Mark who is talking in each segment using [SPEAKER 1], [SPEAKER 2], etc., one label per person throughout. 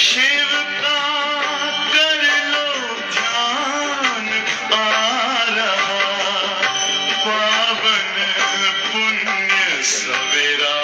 [SPEAKER 1] शिव का कर लो ध्यान, आ रहा पावन पुण्य सवेरा।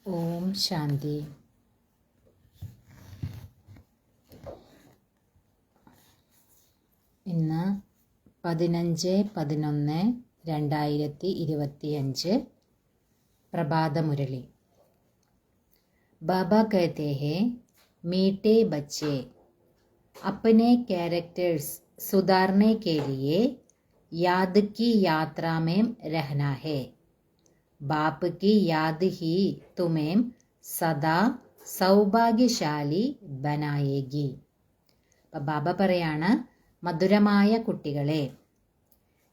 [SPEAKER 2] ഓം ശാന്തി. ഇന്ന് 15/11/2025 പ്രഭാതമുരളി. बाबा कहते हैं, मीठे बच्चे, अपने कैरेक्टर्स सुधारने के लिए याद की यात्रा में रहना है. बाप की याद ही तुम्हें സദാ സൗഭാഗ്യശാലി ബനായേഗി. ബാബ പറയാണ്, മധുരമായ കുട്ടികളെ,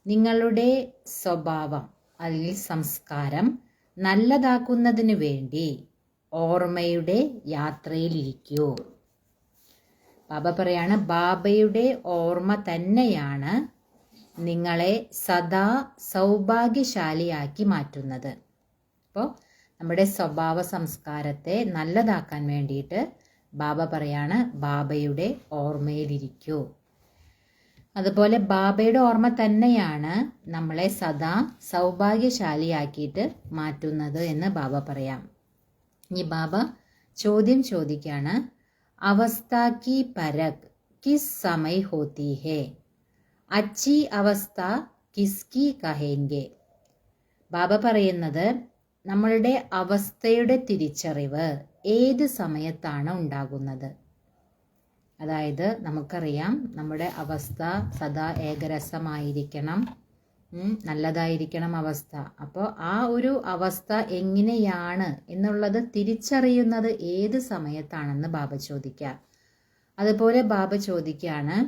[SPEAKER 2] നിങ്ങളുടെ സ്വഭാവം അല്ലെങ്കിൽ സംസ്കാരം നല്ലതാക്കുന്നതിനു വേണ്ടി ഓർമ്മയുടെ യാത്രയിലിരിക്കൂ. ബാബ പറയാണ്, ബാബയുടെ ഓർമ്മ തന്നെയാണ് നിങ്ങളെ സദാ സൗഭാഗ്യശാലിയാക്കി മാറ്റുന്നത്. അപ്പോൾ നമ്മുടെ സ്വഭാവ സംസ്കാരത്തെ നല്ലതാക്കാൻ വേണ്ടിയിട്ട് ബാബ പറയാണ്, ബാബയുടെ ഓർമ്മയിലിരിക്കൂ. അതുപോലെ ബാബയുടെ ഓർമ്മ തന്നെയാണ് നമ്മളെ സദാ സൗഭാഗ്യശാലിയാക്കിയിട്ട് മാറ്റുന്നത് എന്ന് ബാബ പറയാം. ഇനി ബാബ ചോദ്യം ചോദിക്കാണ്, അവസ്ഥ കി പരഖ് കിസ് സമയ ഹോത്തി ഹേ, അച്ചി അവസ്ഥ കിസ്കി കഹേംഗെ. ബാബ പറയുന്നത്, നമ്മളുടെ അവസ്ഥയുടെ തിരിച്ചറിവ് ഏത് സമയത്താണ് ഉണ്ടാകുന്നത്. അതായത് നമുക്കറിയാം, നമ്മുടെ അവസ്ഥ സദാ ഏകരസമായിരിക്കണം, നല്ലതായിരിക്കണം അവസ്ഥ. അപ്പോൾ ആ ഒരു അവസ്ഥ എങ്ങനെയാണ് എന്നുള്ളത് തിരിച്ചറിയുന്നത് ഏത് സമയത്താണെന്ന് ബാബ ചോദിക്കുക. അതുപോലെ ബാബ ചോദിക്കുകയാണ്,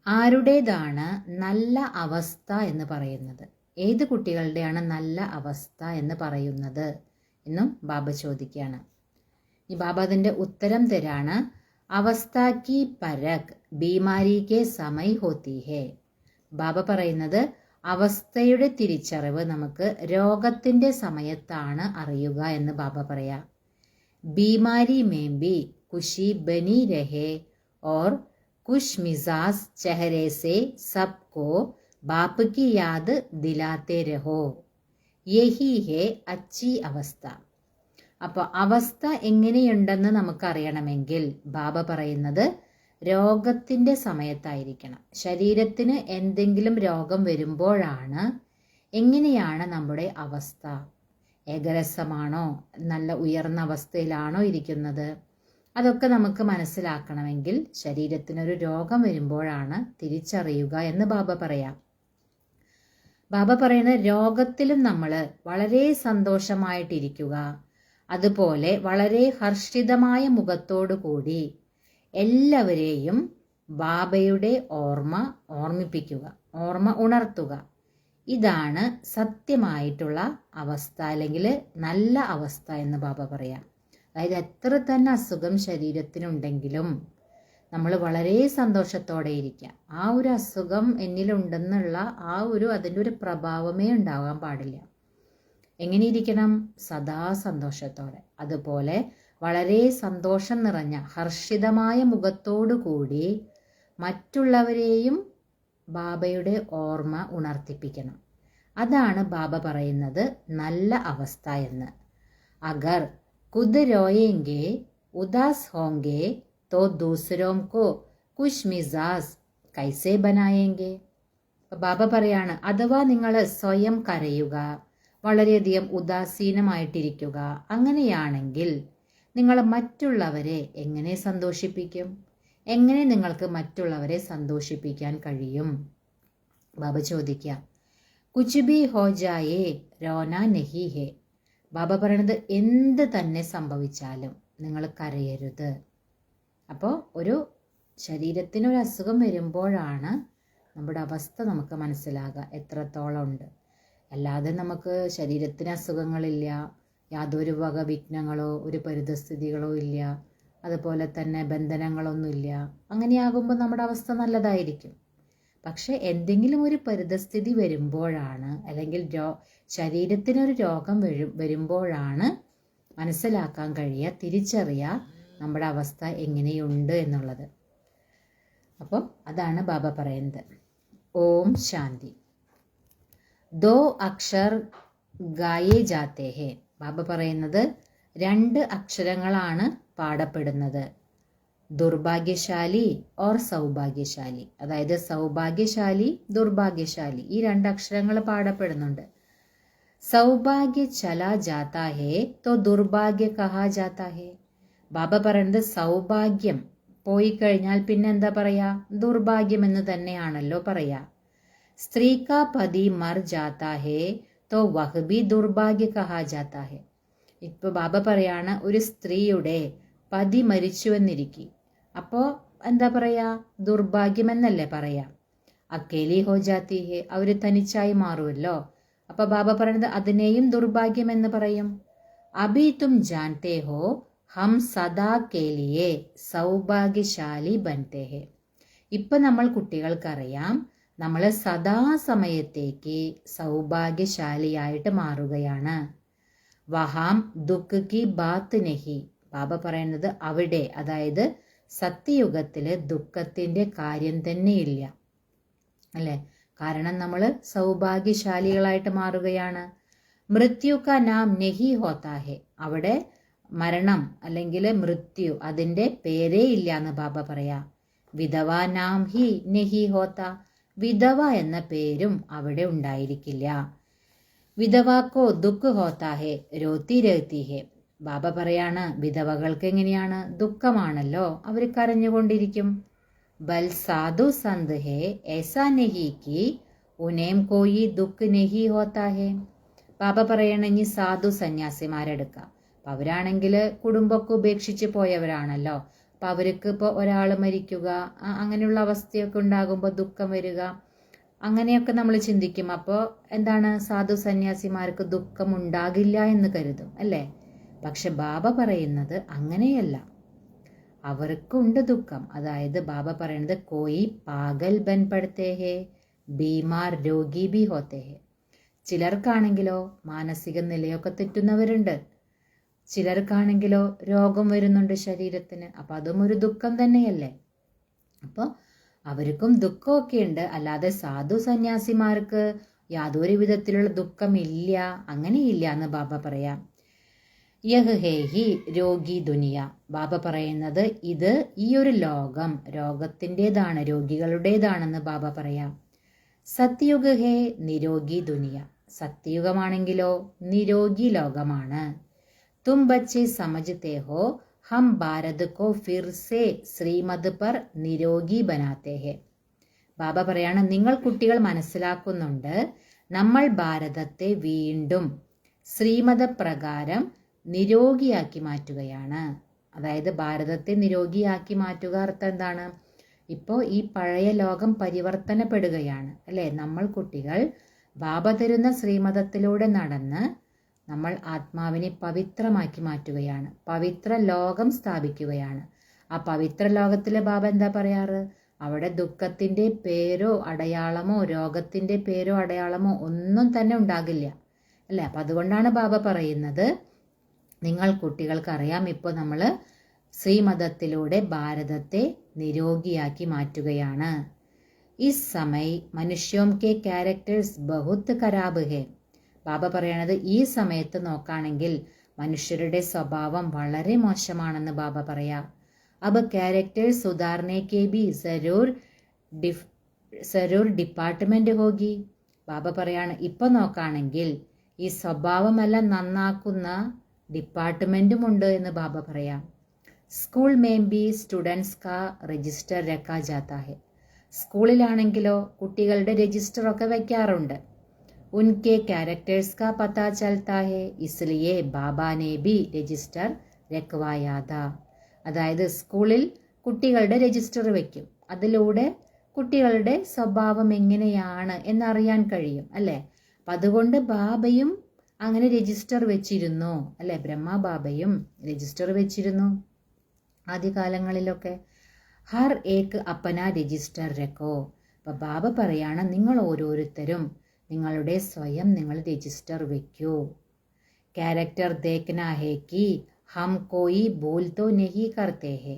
[SPEAKER 2] ആരുടേതാണ് നല്ല അവസ്ഥ എന്ന് പറയുന്നത്, ഏത് കുട്ടികളുടെയാണ് നല്ല അവസ്ഥ എന്ന് പറയുന്നത് എന്നും ബാബ ചോദിക്കുകയാണ്. ഈ ബാബ അതിൻ്റെ ഉത്തരം തരാണ്. അവസ്ഥ കി പരക് ബീമാരി കെ സമയ് ഹോത്തി ഹേ. ബാബ പറയുന്നത് അവസ്ഥയുടെ തിരിച്ചറിവ് നമുക്ക് രോഗത്തിൻ്റെ സമയത്താണ് അറിയുക എന്ന് ബാബ പറയാ. ബീമാരി മേം ബി ഖുഷി ബനി രഹേ और कुछ मिजाज चेहरे से सबको बाप की याद दिलाते रहो, यही है अच्छी അവസ്ഥ. അപ്പോൾ അവസ്ഥ എങ്ങനെയുണ്ടെന്ന് നമുക്കറിയണമെങ്കിൽ ബാബ പറയുന്നത് രോഗത്തിൻ്റെ സമയത്തായിരിക്കണം. ശരീരത്തിന് എന്തെങ്കിലും രോഗം വരുമ്പോഴാണ് എങ്ങനെയാണ് നമ്മുടെ അവസ്ഥ, ഏകരസമാണോ നല്ല ഉയർന്ന അവസ്ഥയിലാണോ ഇരിക്കുന്നത്, അതൊക്കെ നമുക്ക് മനസ്സിലാക്കണമെങ്കിൽ ശരീരത്തിനൊരു രോഗം വരുമ്പോഴാണ് തിരിച്ചറിയുക എന്ന് ബാബ പറയാം. ബാബ പറയുന്നത് രോഗത്തിലും നമ്മൾ വളരെ സന്തോഷമായിട്ടിരിക്കുക, അതുപോലെ വളരെ ഹർഷിതമായ മുഖത്തോടു കൂടി എല്ലാവരെയും ബാബയുടെ ഓർമ്മിപ്പിക്കുക, ഓർമ്മ ഉണർത്തുക. ഇതാണ് സത്യമായിട്ടുള്ള അവസ്ഥ, അല്ലെങ്കിൽ നല്ല അവസ്ഥ എന്ന് ബാബ പറയാം. അതായത് എത്ര തന്നെ അസുഖം ശരീരത്തിനുണ്ടെങ്കിലും നമ്മൾ വളരെ സന്തോഷത്തോടെ ഇരിക്കുക. ആ ഒരു അസുഖം എന്നിലുണ്ടെന്നുള്ള അതിൻ്റെ ഒരു പ്രഭാവമേ ഉണ്ടാകാൻ പാടില്ല. എങ്ങനെ ഇരിക്കണം? സദാ സന്തോഷത്തോടെ. അതുപോലെ വളരെ സന്തോഷം നിറഞ്ഞ ഹർഷിതമായ മുഖത്തോടു കൂടി മറ്റുള്ളവരെയും ബാബയുടെ ഓർമ്മ ഉണർത്തിപ്പിക്കണം. അതാണ് ബാബ പറയുന്നത് നല്ല അവസ്ഥ എന്ന്. അഗർ खुद रोएंगे उदास होंगे तो दूसरों को कुछ मिजाज कैसे बनाएंगे. ബാബ പറയാണ്, അഥവാ നിങ്ങൾ സ്വയം കരയുക, വളരെയധികം ഉദാസീനമായിട്ടിരിക്കുക, അങ്ങനെയാണെങ്കിൽ നിങ്ങൾ മറ്റുള്ളവരെ എങ്ങനെ സന്തോഷിപ്പിക്കും? എങ്ങനെ നിങ്ങൾക്ക് മറ്റുള്ളവരെ സന്തോഷിപ്പിക്കാൻ കഴിയും? ബാബ ചോദിക്കുക. കുച്ച് ഭി ഹോ ജായേ രോന നഹി ഹേ. ബാബ പറയണത് എന്ത് തന്നെ സംഭവിച്ചാലും നിങ്ങൾ കരയരുത്. അപ്പോൾ ഒരു ശരീരത്തിനൊരു അസുഖം വരുമ്പോഴാണ് നമ്മുടെ അവസ്ഥ നമുക്ക് മനസ്സിലാകുക എത്രത്തോളം ഉണ്ട്. അല്ലാതെ നമുക്ക് ശരീരത്തിന് അസുഖങ്ങളില്ല, യാതൊരു വക വിഘ്നങ്ങളോ ഒരു പരിതസ്ഥിതികളോ ഇല്ല, അതുപോലെ തന്നെ ബന്ധനങ്ങളൊന്നുമില്ല. അങ്ങനെയാകുമ്പോൾ നമ്മുടെ അവസ്ഥ നല്ലതായിരിക്കും. പക്ഷെ എന്തെങ്കിലും ഒരു പരിതസ്ഥിതി വരുമ്പോഴാണ്, അല്ലെങ്കിൽ ശരീരത്തിനൊരു രോഗം വരുമ്പോഴാണ് മനസ്സിലാക്കാൻ കഴിയുക, തിരിച്ചറിയുക നമ്മുടെ അവസ്ഥ എങ്ങനെയുണ്ട് എന്നുള്ളത്. അപ്പോൾ അതാണ് ബാബ പറയുന്നത്. ഓം ശാന്തി. ദോ അക്ഷർ ഗായേ ജാത്തേ ഹേ. ബാബ പറയുന്നത് 2 അക്ഷരങ്ങളാണ് പാടപ്പെടുന്നത്. ദുർഭാഗ്യശാലി ഓർ സൗഭാഗ്യശാലി. അതായത് സൗഭാഗ്യശാലി, ദുർഭാഗ്യശാലി, ഈ 2 അക്ഷരങ്ങൾ പാടപ്പെടുന്നുണ്ട്. സൗഭാഗ്യ ചലാ ജാത്താ ഹേ തോ ദുർഭാഗ്യ കഹാ ജാത്താ ഹേ. ബാബ പറയുന്നത് സൗഭാഗ്യം പോയി കഴിഞ്ഞാൽ പിന്നെ എന്താ പറയാ? ദുർഭാഗ്യം എന്ന് തന്നെയാണല്ലോ പറയാ. സ്ത്രീ കാ പതി മർ ജാത്താ ഹേ തോ വഹ് ബി ദുർഭാഗ്യ കഹാ ജാത്താ ഹേ. ഇപ്പൊ ബാബ പറയാണ്, ഒരു സ്ത്രീയുടെ പതി മരിച്ചുവെന്നിരിക്കും, അപ്പോൾ എന്താ പറയാ? ദുർഭാഗ്യം എന്നല്ലേ പറയാ. അക്കേലി ഹോ ജാത്തി ഹേ, അവർ തനിച്ചായി മാറുമല്ലോ. അപ്പൊ ബാബ പറയുന്നത് അതിനെയും ദുർഭാഗ്യം എന്ന് പറയും. അഭി തും ജാൻതേ ഹോ ഹം സദാ കേലിയെ സൗഭാഗ്യശാലി ബൻതേ ഹേ. ഇപ്പൊ നമ്മൾ കുട്ടികൾക്കറിയാം, നമ്മൾ സദാസമയത്തേക്ക് സൗഭാഗ്യശാലിയായിട്ട് മാറുകയാണ്. വഹാം ദുഃഖ് കി ബാത്ത് നഹി. ബാബ പറയുന്നത് അവിടെ, അതായത് സത്യയുഗത്തില് ദുഃഖത്തിന്റെ കാര്യം തന്നെയില്ല, അല്ലെ? കാരണം നമ്മൾ സൗഭാഗ്യശാലികളായിട്ട് മാറുകയാണ്. മൃത്യു കാ നാം നഹി ഹോത്താ ഹെ. അവിടെ മരണം അല്ലെങ്കിൽ മൃത്യു അതിന്റെ പേരേ ഇല്ല എന്ന് ബാബ പറയാ. വിധവ നാം ഹി നഹി ഹോത്ത. വിധവ എന്ന പേരും അവിടെ ഉണ്ടായിരിക്കില്ല. വിധവാക്കോ ദുഃഖ് ഹോത്താ ഹെ രോത്തി രഹത്തി ഹെ. ബാബ പറയാണ്, വിധവകൾക്ക് എങ്ങനെയാണ്? ദുഃഖമാണല്ലോ, അവർ കരഞ്ഞുകൊണ്ടിരിക്കും. ബൽ സാധു സന്ത് ഹേ ऐसा नहीं कि उन्हें कोई दुख नहीं होता है. ബാബ പറയണ, ഇനി സാധു സന്യാസിമാരെടുക്കാം. അപ്പം അവരാണെങ്കിൽ കുടുംബമൊക്കെ ഉപേക്ഷിച്ച് പോയവരാണല്ലോ. അപ്പം അവർക്ക് ഇപ്പോൾ ഒരാൾ മരിക്കുക, അങ്ങനെയുള്ള അവസ്ഥയൊക്കെ ഉണ്ടാകുമ്പോൾ ദുഃഖം വരിക, അങ്ങനെയൊക്കെ നമ്മൾ ചിന്തിക്കും. അപ്പോൾ എന്താണ്, സാധു സന്യാസിമാർക്ക് ദുഃഖം ഉണ്ടാകില്ല എന്ന് കരുതും അല്ലേ? പക്ഷെ ബാബ പറയുന്നത് അങ്ങനെയല്ല, അവർക്കുണ്ട് ദുഃഖം. അതായത് ബാബ പറയുന്നത് കോയി പാഗൽ ബൻ പടുത്തേ ഹേ, ബീമാർ രോഗി ബി ഹോത്തേ ഹേ. ചിലർക്കാണെങ്കിലോ മാനസിക നിലയൊക്കെ തെറ്റുന്നവരുണ്ട്, ചിലർക്കാണെങ്കിലോ രോഗം വരുന്നുണ്ട് ശരീരത്തിന്. അപ്പം അതും ഒരു ദുഃഖം തന്നെയല്ലേ? അപ്പോൾ അവർക്കും ദുഃഖമൊക്കെ ഉണ്ട്, അല്ലാതെ സാധു സന്യാസിമാർക്ക് യാതൊരു വിധത്തിലുള്ള ദുഃഖമില്ല, അങ്ങനെയില്ല എന്ന് ബാബ പറയാം. യഹ് ഹേ ഹി രോഗി ദുനിയ. ബാബ പറയുന്നത് ഇത് ഈ ഒരു ലോകം രോഗത്തിൻ്റെതാണ്, രോഗികളുടേതാണെന്ന് ബാബ പറയാം. സത്യുഗ് ഹേ നിരോഗി ദുനിയ. സത്യയുഗമാണെങ്കിലോ നിരോഗി ലോകമാണ്. തും ബച്ചെ സമജ്തേ ഹോ ഹം ഭാരത് കോ ഫിർ സേ ശ്രീമദ് പർ നിരോഗി ബനാത്തേ ഹേ. ബാബ പറയാണ്, നിങ്ങൾ കുട്ടികൾ മനസ്സിലാക്കുന്നുണ്ട്, നമ്മൾ ഭാരതത്തെ വീണ്ടും ശ്രീമത പ്രകാരം നിരോഗിയാക്കി മാറ്റുകയാണ്. അതായത് ഭാരതത്തെ നിരോഗിയാക്കി മാറ്റുക അർത്ഥം എന്താണ്? ഇപ്പോൾ ഈ പഴയ ലോകം പരിവർത്തനപ്പെടുകയാണ് അല്ലേ? നമ്മൾ കുട്ടികൾ ബാബ തരുന്ന ശ്രീമതത്തിലൂടെ നടന്ന് നമ്മൾ ആത്മാവിനെ പവിത്രമാക്കി മാറ്റുകയാണ്, പവിത്ര ലോകം സ്ഥാപിക്കുകയാണ്. ആ പവിത്ര ലോകത്തിലെ ബാബ എന്താ പറയാറ്? അവിടെ ദുഃഖത്തിൻ്റെ പേരോ അടയാളമോ രോഗത്തിൻ്റെ പേരോ അടയാളമോ ഒന്നും തന്നെ ഉണ്ടാകില്ല അല്ലേ? അപ്പം അതുകൊണ്ടാണ് ബാബ പറയുന്നത്, നിങ്ങൾ കുട്ടികൾക്കറിയാം, ഇപ്പോൾ നമ്മൾ ശ്രീമതത്തിലൂടെ ഭാരതത്തെ നിരോഗിയാക്കി മാറ്റുകയാണ്. ഇസ് സമയ മനുഷ്യോം കെ ക്യാരക്ടേഴ്സ് ബഹുത് ഖരാബ് ഹേ. ബാബ പറയണത് ഈ സമയത്ത് നോക്കുകയാണെങ്കിൽ മനുഷ്യരുടെ സ്വഭാവം വളരെ മോശമാണെന്ന് ബാബ പറയാം. അബ് ക്യാരക്ടേഴ്സ് സുധാർനെ കെ ബി സരൂർ ഡിപ്പാർട്ട്മെന്റ് ഹോഗി. ബാബ പറയാണ്, ഇപ്പൊ നോക്കുകയാണെങ്കിൽ ഈ സ്വഭാവമെല്ലാം നന്നാക്കുന്ന ഡിപ്പാർട്ട്മെന്റും ഉണ്ട് എന്ന് ബാബ പറയാം. സ്കൂൾ മേം ബി സ്റ്റുഡൻസ് കാ രജിസ്റ്റർ രക്കാ ജാത്താ ഹെ. സ്കൂളിലാണെങ്കിലോ കുട്ടികളുടെ രജിസ്റ്റർ ഒക്കെ വയ്ക്കാറുണ്ട്. ഉൻകെ ക്യാരക്ടേഴ്സ് കാ പതാ ചൽത്താ ഹെ, ഇസ്ലിയെ ബാബാനെ ബി രജിസ്റ്റർ രഖ്വായാ താ. അതായത് സ്കൂളിൽ കുട്ടികളുടെ രജിസ്റ്റർ വയ്ക്കും, അതിലൂടെ കുട്ടികളുടെ സ്വഭാവം എങ്ങനെയാണ് എന്നറിയാൻ കഴിയും അല്ലേ? അപ്പം അതുകൊണ്ട് ബാബയും അങ്ങനെ രജിസ്റ്റർ വെച്ചിരുന്നു അല്ലേ? ബ്രഹ്മ ബാബയും രജിസ്റ്റർ വെച്ചിരുന്നു ആദ്യകാലങ്ങളിലൊക്കെ. ഹർ ഏക്ക് അപ്പന രജിസ്റ്റർ രക്കോ. അപ്പം ബാബ പറയാണ്, നിങ്ങൾ ഓരോരുത്തരും നിങ്ങളുടെ സ്വയം നിങ്ങൾ രജിസ്റ്റർ വെക്കൂ. ക്യാരക്ടർ ദേഖ്നാ ഹേ കി ഹം കോയി ബോൽ തോ നഹി കർത്തേ ഹേ.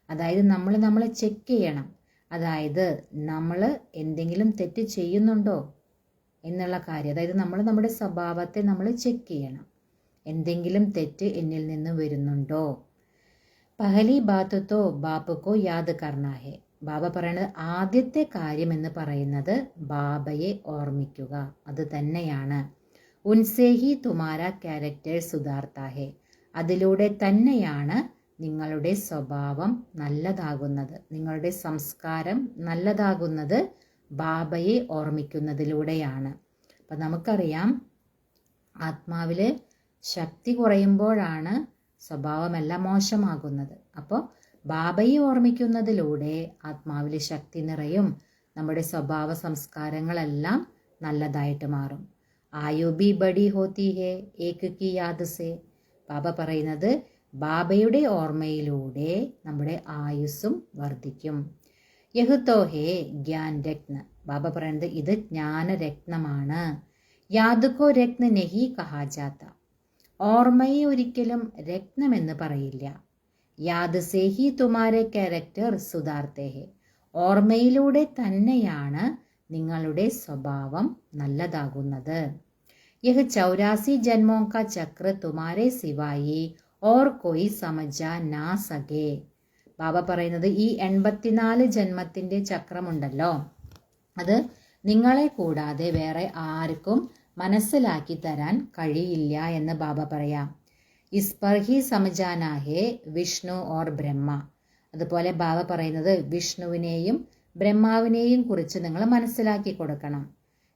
[SPEAKER 2] അതായത് നമ്മളെ ചെക്ക് ചെയ്യണം, അതായത് നമ്മൾ എന്തെങ്കിലും തെറ്റ് ചെയ്യുന്നുണ്ടോ എന്നുള്ള കാര്യം. അതായത് നമ്മുടെ സ്വഭാവത്തെ നമ്മൾ ചെക്ക് ചെയ്യണം, എന്തെങ്കിലും തെറ്റ് എന്നിൽ നിന്ന് വരുന്നുണ്ടോ. പഹലി ബാത്ത് തോ ബാപ്പുക്കോ യാദ് കർണാ ഹേ. ബാബ പറയുന്നത് ആദ്യത്തെ കാര്യം എന്ന് പറയുന്നത് ബാബയെ ഓർമ്മിക്കുക, അത് തന്നെയാണ്. ഉൻസേ ഹി തുമാര ക്യാരക്ടർ സുധാർത്താ ഹേ. അതിലൂടെ തന്നെയാണ് നിങ്ങളുടെ സ്വഭാവം നല്ലതാകുന്നത്, നിങ്ങളുടെ സംസ്കാരം നല്ലതാകുന്നത് ബാബയെ ഓർമ്മിക്കുന്നതിലൂടെയാണ്. അപ്പം നമുക്കറിയാം, ആത്മാവിൽ ശക്തി കുറയുമ്പോഴാണ് സ്വഭാവമെല്ലാം മോശമാകുന്നത്. അപ്പോൾ ബാബയെ ഓർമ്മിക്കുന്നതിലൂടെ ആത്മാവിൽ ശക്തി നിറയും, നമ്മുടെ സ്വഭാവ സംസ്കാരങ്ങളെല്ലാം നല്ലതായിട്ട് മാറും. ആയു ബി ബഡി ഹോത്തി ഹേ ഏക് കി യാദ് സേ. ബാബ പറയുന്നത് ബാബയുടെ ഓർമ്മയിലൂടെ നമ്മുടെ ആയുസ്സും വർദ്ധിക്കും. യഹ് തോ ഹേ ജ്ഞാൻ രത്ന. ബാബ പറയുന്നത് ഇത് ജ്ഞാനരത്നമാണ്. യാദ് കോ രത്ന നഹി കഹാ ജാത്ത. ഓർമ്മയെ ഒരിക്കലും രത്നമെന്ന് പറയില്ല. യാദ് സേ ഹി തുമാരെ ക്യാരക്ടർ സുധാർത്തേ ഹേ. ഓർമ്മയിലൂടെ തന്നെയാണ് നിങ്ങളുടെ സ്വഭാവം നല്ലതാകുന്നത്. യഹ് 84 ജന്മോं का ചക്ര തുമാരെ സിവായി ഓർ കോയി സമജാ നാ സകേ. ബാബ പറയുന്നത് ഈ 84 ജന്മത്തിൻ്റെ ചക്രമുണ്ടല്ലോ, അത് നിങ്ങളെ കൂടാതെ വേറെ ആർക്കും മനസ്സിലാക്കി തരാൻ കഴിയില്ല എന്ന് ബാബ പറയാം. ഇസ് പർ ഹി സമജാനാ ഹേ വിഷ്ണു ഓർ ബ്രഹ്മ. അതുപോലെ ബാബ പറയുന്നത് വിഷ്ണുവിനെയും ബ്രഹ്മാവിനെയും കുറിച്ച് നിങ്ങൾ മനസ്സിലാക്കി കൊടുക്കണം.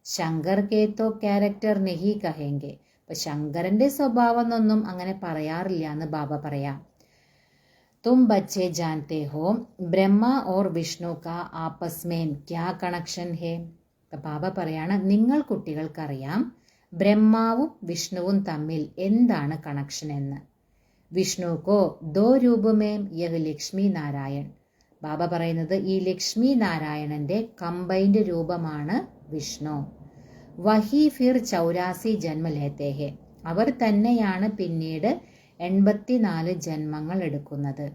[SPEAKER 2] ശങ്കർ കേത്തോ ക്യാരക്ടർ നെഹി കഹേങ്കെ. അപ്പൊ ശങ്കരന്റെ സ്വഭാവം എന്നൊന്നും അങ്ങനെ പറയാറില്ല എന്ന് ബാബ പറയാം. തും ബച്ചെ ജാൻതേ ഹോ ബ്രഹ്മ ഓർ വിഷ്ണു കാ ആപ്പസ് മേം ക്യാ കണക്ഷൻ ഹേ. ബാബ പറയാണ്, നിങ്ങൾ കുട്ടികൾക്കറിയാം ബ്രഹ്മാവും വിഷ്ണുവും തമ്മിൽ എന്താണ് കണക്ഷൻ എന്ന്. വിഷ്ണു കോ ദോ രൂപമേം യഹ് ലക്ഷ്മി നാരായൺ. ബാബ പറയുന്നത് ഈ ലക്ഷ്മി നാരായണന്റെ കമ്പൈൻഡ് രൂപമാണ് വിഷ്ണു. വഹി ഫിർ 84 ജന്മ ലേത്തെ ഹെ. അവർ തന്നെയാണ് പിന്നീട് 84 ജന്മങ്ങൾ എടുക്കുന്നത്.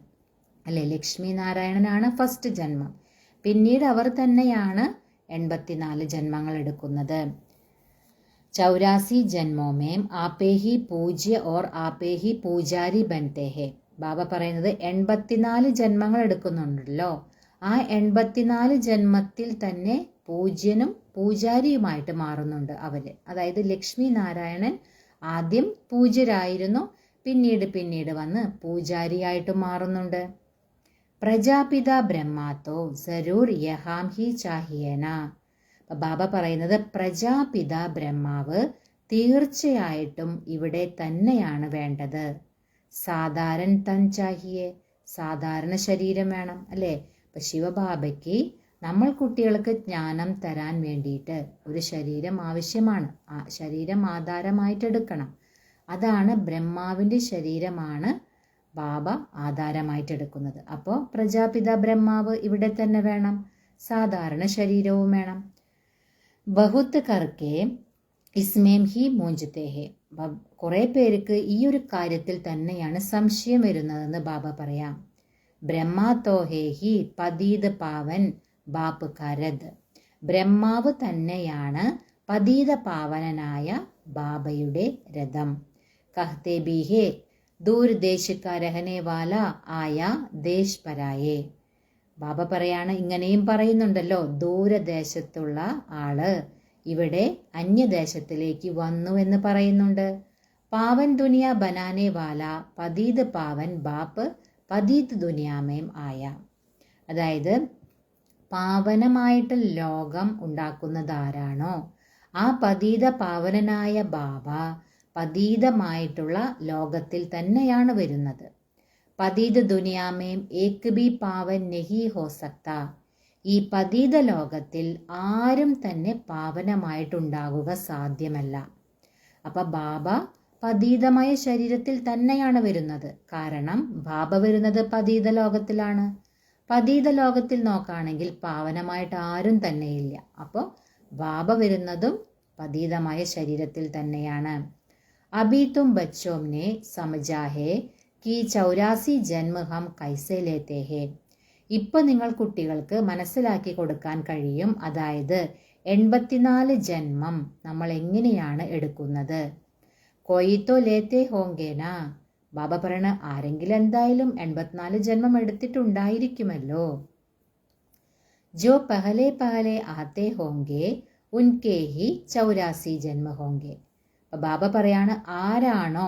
[SPEAKER 2] അല്ലെ, ലക്ഷ്മി നാരായണനാണ് ഫസ്റ്റ് ജന്മം, പിന്നീട് അവർ തന്നെയാണ് 84 ജന്മങ്ങൾ എടുക്കുന്നത്. 84 ജന്മോ മേം ആപേ ഹി പൂജ്യ ഓർ ആപേ ഹി പൂജാരി ബൻതേ ഹെ. ബാബ പറയുന്നത് 84 ജന്മങ്ങൾ എടുക്കുന്നുണ്ടല്ലോ, ആ 84 ജന്മത്തിൽ തന്നെ പൂജ്യനും പൂജാരിയുമായിട്ട് മാറുന്നുണ്ട് അവര്. അതായത് ലക്ഷ്മി നാരായണൻ ആദ്യം പൂജ്യരായിരുന്നു, പിന്നീട് വന്ന് പൂജാരിയായിട്ട് മാറുന്നുണ്ട്. പ്രജാപിത ബ്രഹ്മാത്തോ സരൂർ യഹാം ഹി ചാഹിയേന. ബാബ പറയുന്നത് പ്രജാപിത ബ്രഹ്മാവ് തീർച്ചയായിട്ടും ഇവിടെ തന്നെയാണ് വേണ്ടത്. സാധാരണ തൻ ചാഹിയെ, സാധാരണ ശരീരം വേണം അല്ലേ. അപ്പൊ ശിവബാബയ്ക്ക് നമ്മൾ കുട്ടികൾക്ക് ജ്ഞാനം തരാൻ വേണ്ടിയിട്ട് ഒരു ശരീരം ആവശ്യമാണ്. ആ ശരീരം ആധാരമായിട്ട് എടുക്കണം. അതാണ് ബ്രഹ്മാവിന്റെ ശരീരമാണ് ബാബ ആധാരമായിട്ട് എടുക്കുന്നത്. അപ്പോൾ പ്രജാപിത ബ്രഹ്മാവ് ഇവിടെ തന്നെ വേണം, സാധാരണ ശരീരവും വേണം. ബഹുത്ത് കർക്കെ ഇസ്മേം ഹി മൂഞ്ചത്തെ ഹെ. കുറെ പേർക്ക് ഈ ഒരു കാര്യത്തിൽ തന്നെയാണ് സംശയം വരുന്നതെന്ന് ബാബ പറയാം. ബ്രഹ്മാത്തോ ഹേ ഹി പതീത് പാവൻ ബാപ്പ് കരത്. ബ്രഹ്മാവ് തന്നെയാണ് പതീത പാവനനായ ബാബയുടെ രഥം. കഹ്തേ ബി ഹേ ദൂർദേശ് കാ രഹനെ വാല ആയ ദേശ് പരായേ. ബാബ പറയാണ്, ഇങ്ങനെയും പറയുന്നുണ്ടല്ലോ, ദൂരദേശത്തുള്ള ആള് ഇവിടെ അന്യദേശത്തിലേക്ക് വന്നു എന്ന് പറയുന്നുണ്ട്. പാവൻ ദുനിയ ബനാനെ വാല പതീത് പാവൻ ബാപ്പ് പതീത് ദുനിയാമേം ആയ. അതായത് പാവനമായിട്ട് ലോകം ഉണ്ടാക്കുന്നതാരാണോ ആ പതീത പാവനനായ ബാബ പതീതമായിട്ടുള്ള ലോകത്തിൽ തന്നെയാണ് വരുന്നത്. പതീത് ദുനിയാമേം ഏക് ബി പാവൻ നഹി ഹോ സക്ത. ഈ പതീത ലോകത്തിൽ ആരും തന്നെ പാവനമായിട്ടുണ്ടാകുക സാധ്യമല്ല. അപ്പൊ ബാബ പതീതമായ ശരീരത്തിൽ തന്നെയാണ് വരുന്നത്. കാരണം ബാബ വരുന്നത് പതീത ലോകത്തിലാണ്. പതീത ലോകത്തിൽ നോക്കുകയാണെങ്കിൽ പാവനമായിട്ട് ആരും തന്നെയില്ല. അപ്പോൾ ബാബ വരുന്നതും പതീതമായ ശരീരത്തിൽ തന്നെയാണ്. അബി തും ബച്ചോംനെ സമജാ ഹേ കി 84 ജന്മ ഹം കൈസേ ലേത്തെ ഹേ. ഇപ്പൊ നിങ്ങൾ കുട്ടികൾക്ക് മനസ്സിലാക്കി കൊടുക്കാൻ കഴിയും, അതായത് 84 ജന്മം നമ്മൾ എങ്ങനെയാണ് എടുക്കുന്നത്. കൊയ്ത്തോ ലേത്തെ ഹോങ്കേന. ബാബ പറയണ ആരെങ്കിലും എന്തായാലും 84 ജന്മം എടുത്തിട്ടുണ്ടായിരിക്കുമല്ലോ. ജോ പഹലെ പഹലെ ആത്തെ ഹോങ്കെ ഉൻകെ ഹി 84 ജന്മ ഹോങ്കെ. ബാബ പറയാണ്, ആരാണോ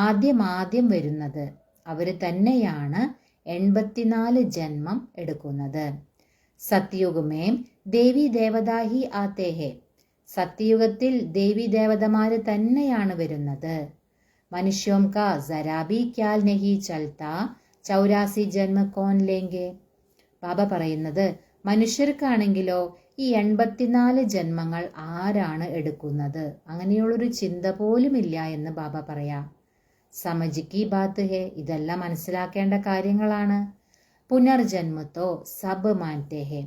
[SPEAKER 2] ആദ്യം വരുന്നത് അവര് തന്നെയാണ് 84 ജന്മം എടുക്കുന്നത്. സത്യുഗമേം ദേവി ദേവതാഹി ആത്തേ ഹെ. സത്യയുഗത്തിൽ ദേവി ദേവതമാര് തന്നെയാണ് വരുന്നത്. മനുഷ്യോം കാ സരാബി ക്യാൽ നഹി ചൽത്താ 84 ജന്മ കോൻ ലേങ്കെ. ബാബ പറയുന്നത് മനുഷ്യർക്കാണെങ്കിലോ ഈ 84 ജന്മങ്ങൾ ആരാണ് എടുക്കുന്നത്, അങ്ങനെയുള്ളൊരു ചിന്ത പോലുമില്ല എന്ന് ബാബ പറയാം. സമജ് കി ബാത്ത് ഹേ. ഇതെല്ലാം മനസ്സിലാക്കേണ്ട കാര്യങ്ങളാണ്. പുനർജന്മത്തോ സബ് മാൻതേ ഹേ.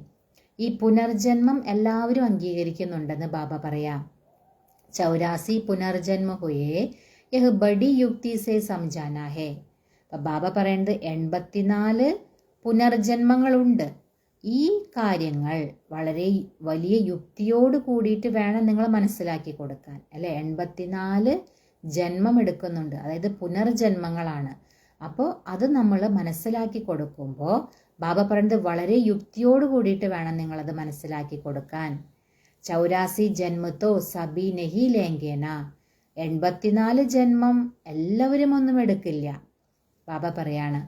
[SPEAKER 2] ഈ പുനർജന്മം എല്ലാവരും അംഗീകരിക്കുന്നുണ്ടെന്ന് ബാബ പറയാം. 84 പുനർജന്മ ഹുയേ യഹ് ബഡി യുക്തി സേ സംജാനാ ഹേ. ബാബ പറയുന്നത് 84 പുനർജന്മങ്ങളുണ്ട്. ഈ കാര്യങ്ങൾ വളരെ വലിയ യുക്തിയോട് കൂടിയിട്ട് വേണം നിങ്ങൾ മനസ്സിലാക്കി കൊടുക്കാൻ, അല്ലെ. 84 ജന്മം എടുക്കുന്നുണ്ട്, അതായത് പുനർജന്മങ്ങളാണ്. അപ്പോൾ അത് നമ്മൾ മനസ്സിലാക്കി കൊടുക്കുമ്പോൾ ബാബ പറയുന്നത് വളരെ യുക്തിയോട് കൂടിയിട്ട് വേണം നിങ്ങളത് മനസ്സിലാക്കി കൊടുക്കാൻ. 84 ജന്മത്തോ സബി നഹി ലേങ്കേന. 84 ജന്മം എല്ലാവരും ഒന്നും എടുക്കില്ല. ബാബ പറയാണ്,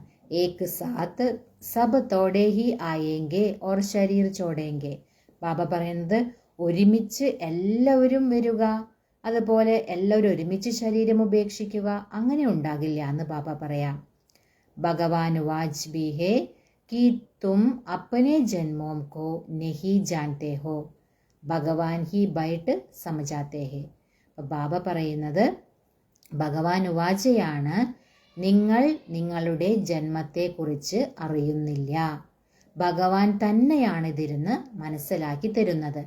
[SPEAKER 2] ഏക് സാത്ത് സബ് തോടെ ഹി ആയേങ്കെ ഓർ ശരീർ ചോടേങ്കെ. ബാബ പറയുന്നത് ഒരുമിച്ച് എല്ലാവരും വരിക, അതുപോലെ എല്ലാവരും ഒരുമിച്ച് ശരീരം ഉപേക്ഷിക്കുക, അങ്ങനെ ഉണ്ടാകില്ല എന്ന് ബാബ പറയാം. ഭഗവാൻ വാജ് ബി ഹേ കി തും അപ്പനെ ജന്മോം കോ നഹി ജാൻതേ ഹോ. ഭഗവാൻ ഹി ബൈട്ട് സമജാത്തേ ഹെ. അപ്പം ബാബ പറയുന്നത് ഭഗവാൻ ഉവാചയാണ്, നിങ്ങൾ നിങ്ങളുടെ ജന്മത്തെക്കുറിച്ച് അറിയുന്നില്ല, ഭഗവാൻ തന്നെയാണ് ഇതിരുന്ന് മനസ്സിലാക്കി തരുന്നത്.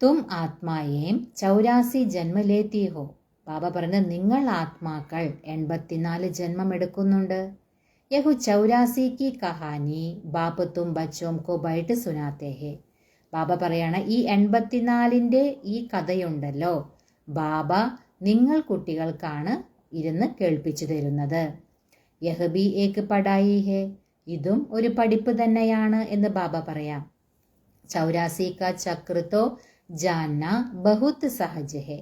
[SPEAKER 2] തും ആത്മായേം 84 ജന്മ ലേത്തി ഹോ. ബാബ പറയുന്നത് നിങ്ങൾ ആത്മാക്കൾ 84 ജന്മം എടുക്കുന്നുണ്ട്. യഹു 84 की കഹാനി ബാപ്പ് തും ബച്ചോം കോ ബൈട്ട് സുനാത്തേ ഹെ. ബാബ പറയാണ്, ഈ 84ന്റെ ഈ കഥയുണ്ടല്ലോ, ബാബ നിങ്ങൾ കുട്ടികൾക്കാണ് ഇരുന്ന് കേൾപ്പിച്ചു തരുന്നത്. യഹ് ബി ഏക് പഠായി ഹെ. ഇതും ഒരു പഠിപ്പ് തന്നെയാണ് എന്ന് ബാബ പറയാം. 84 का चक्र तो ജാന്ന ബഹുത് സഹജ് ഹെ.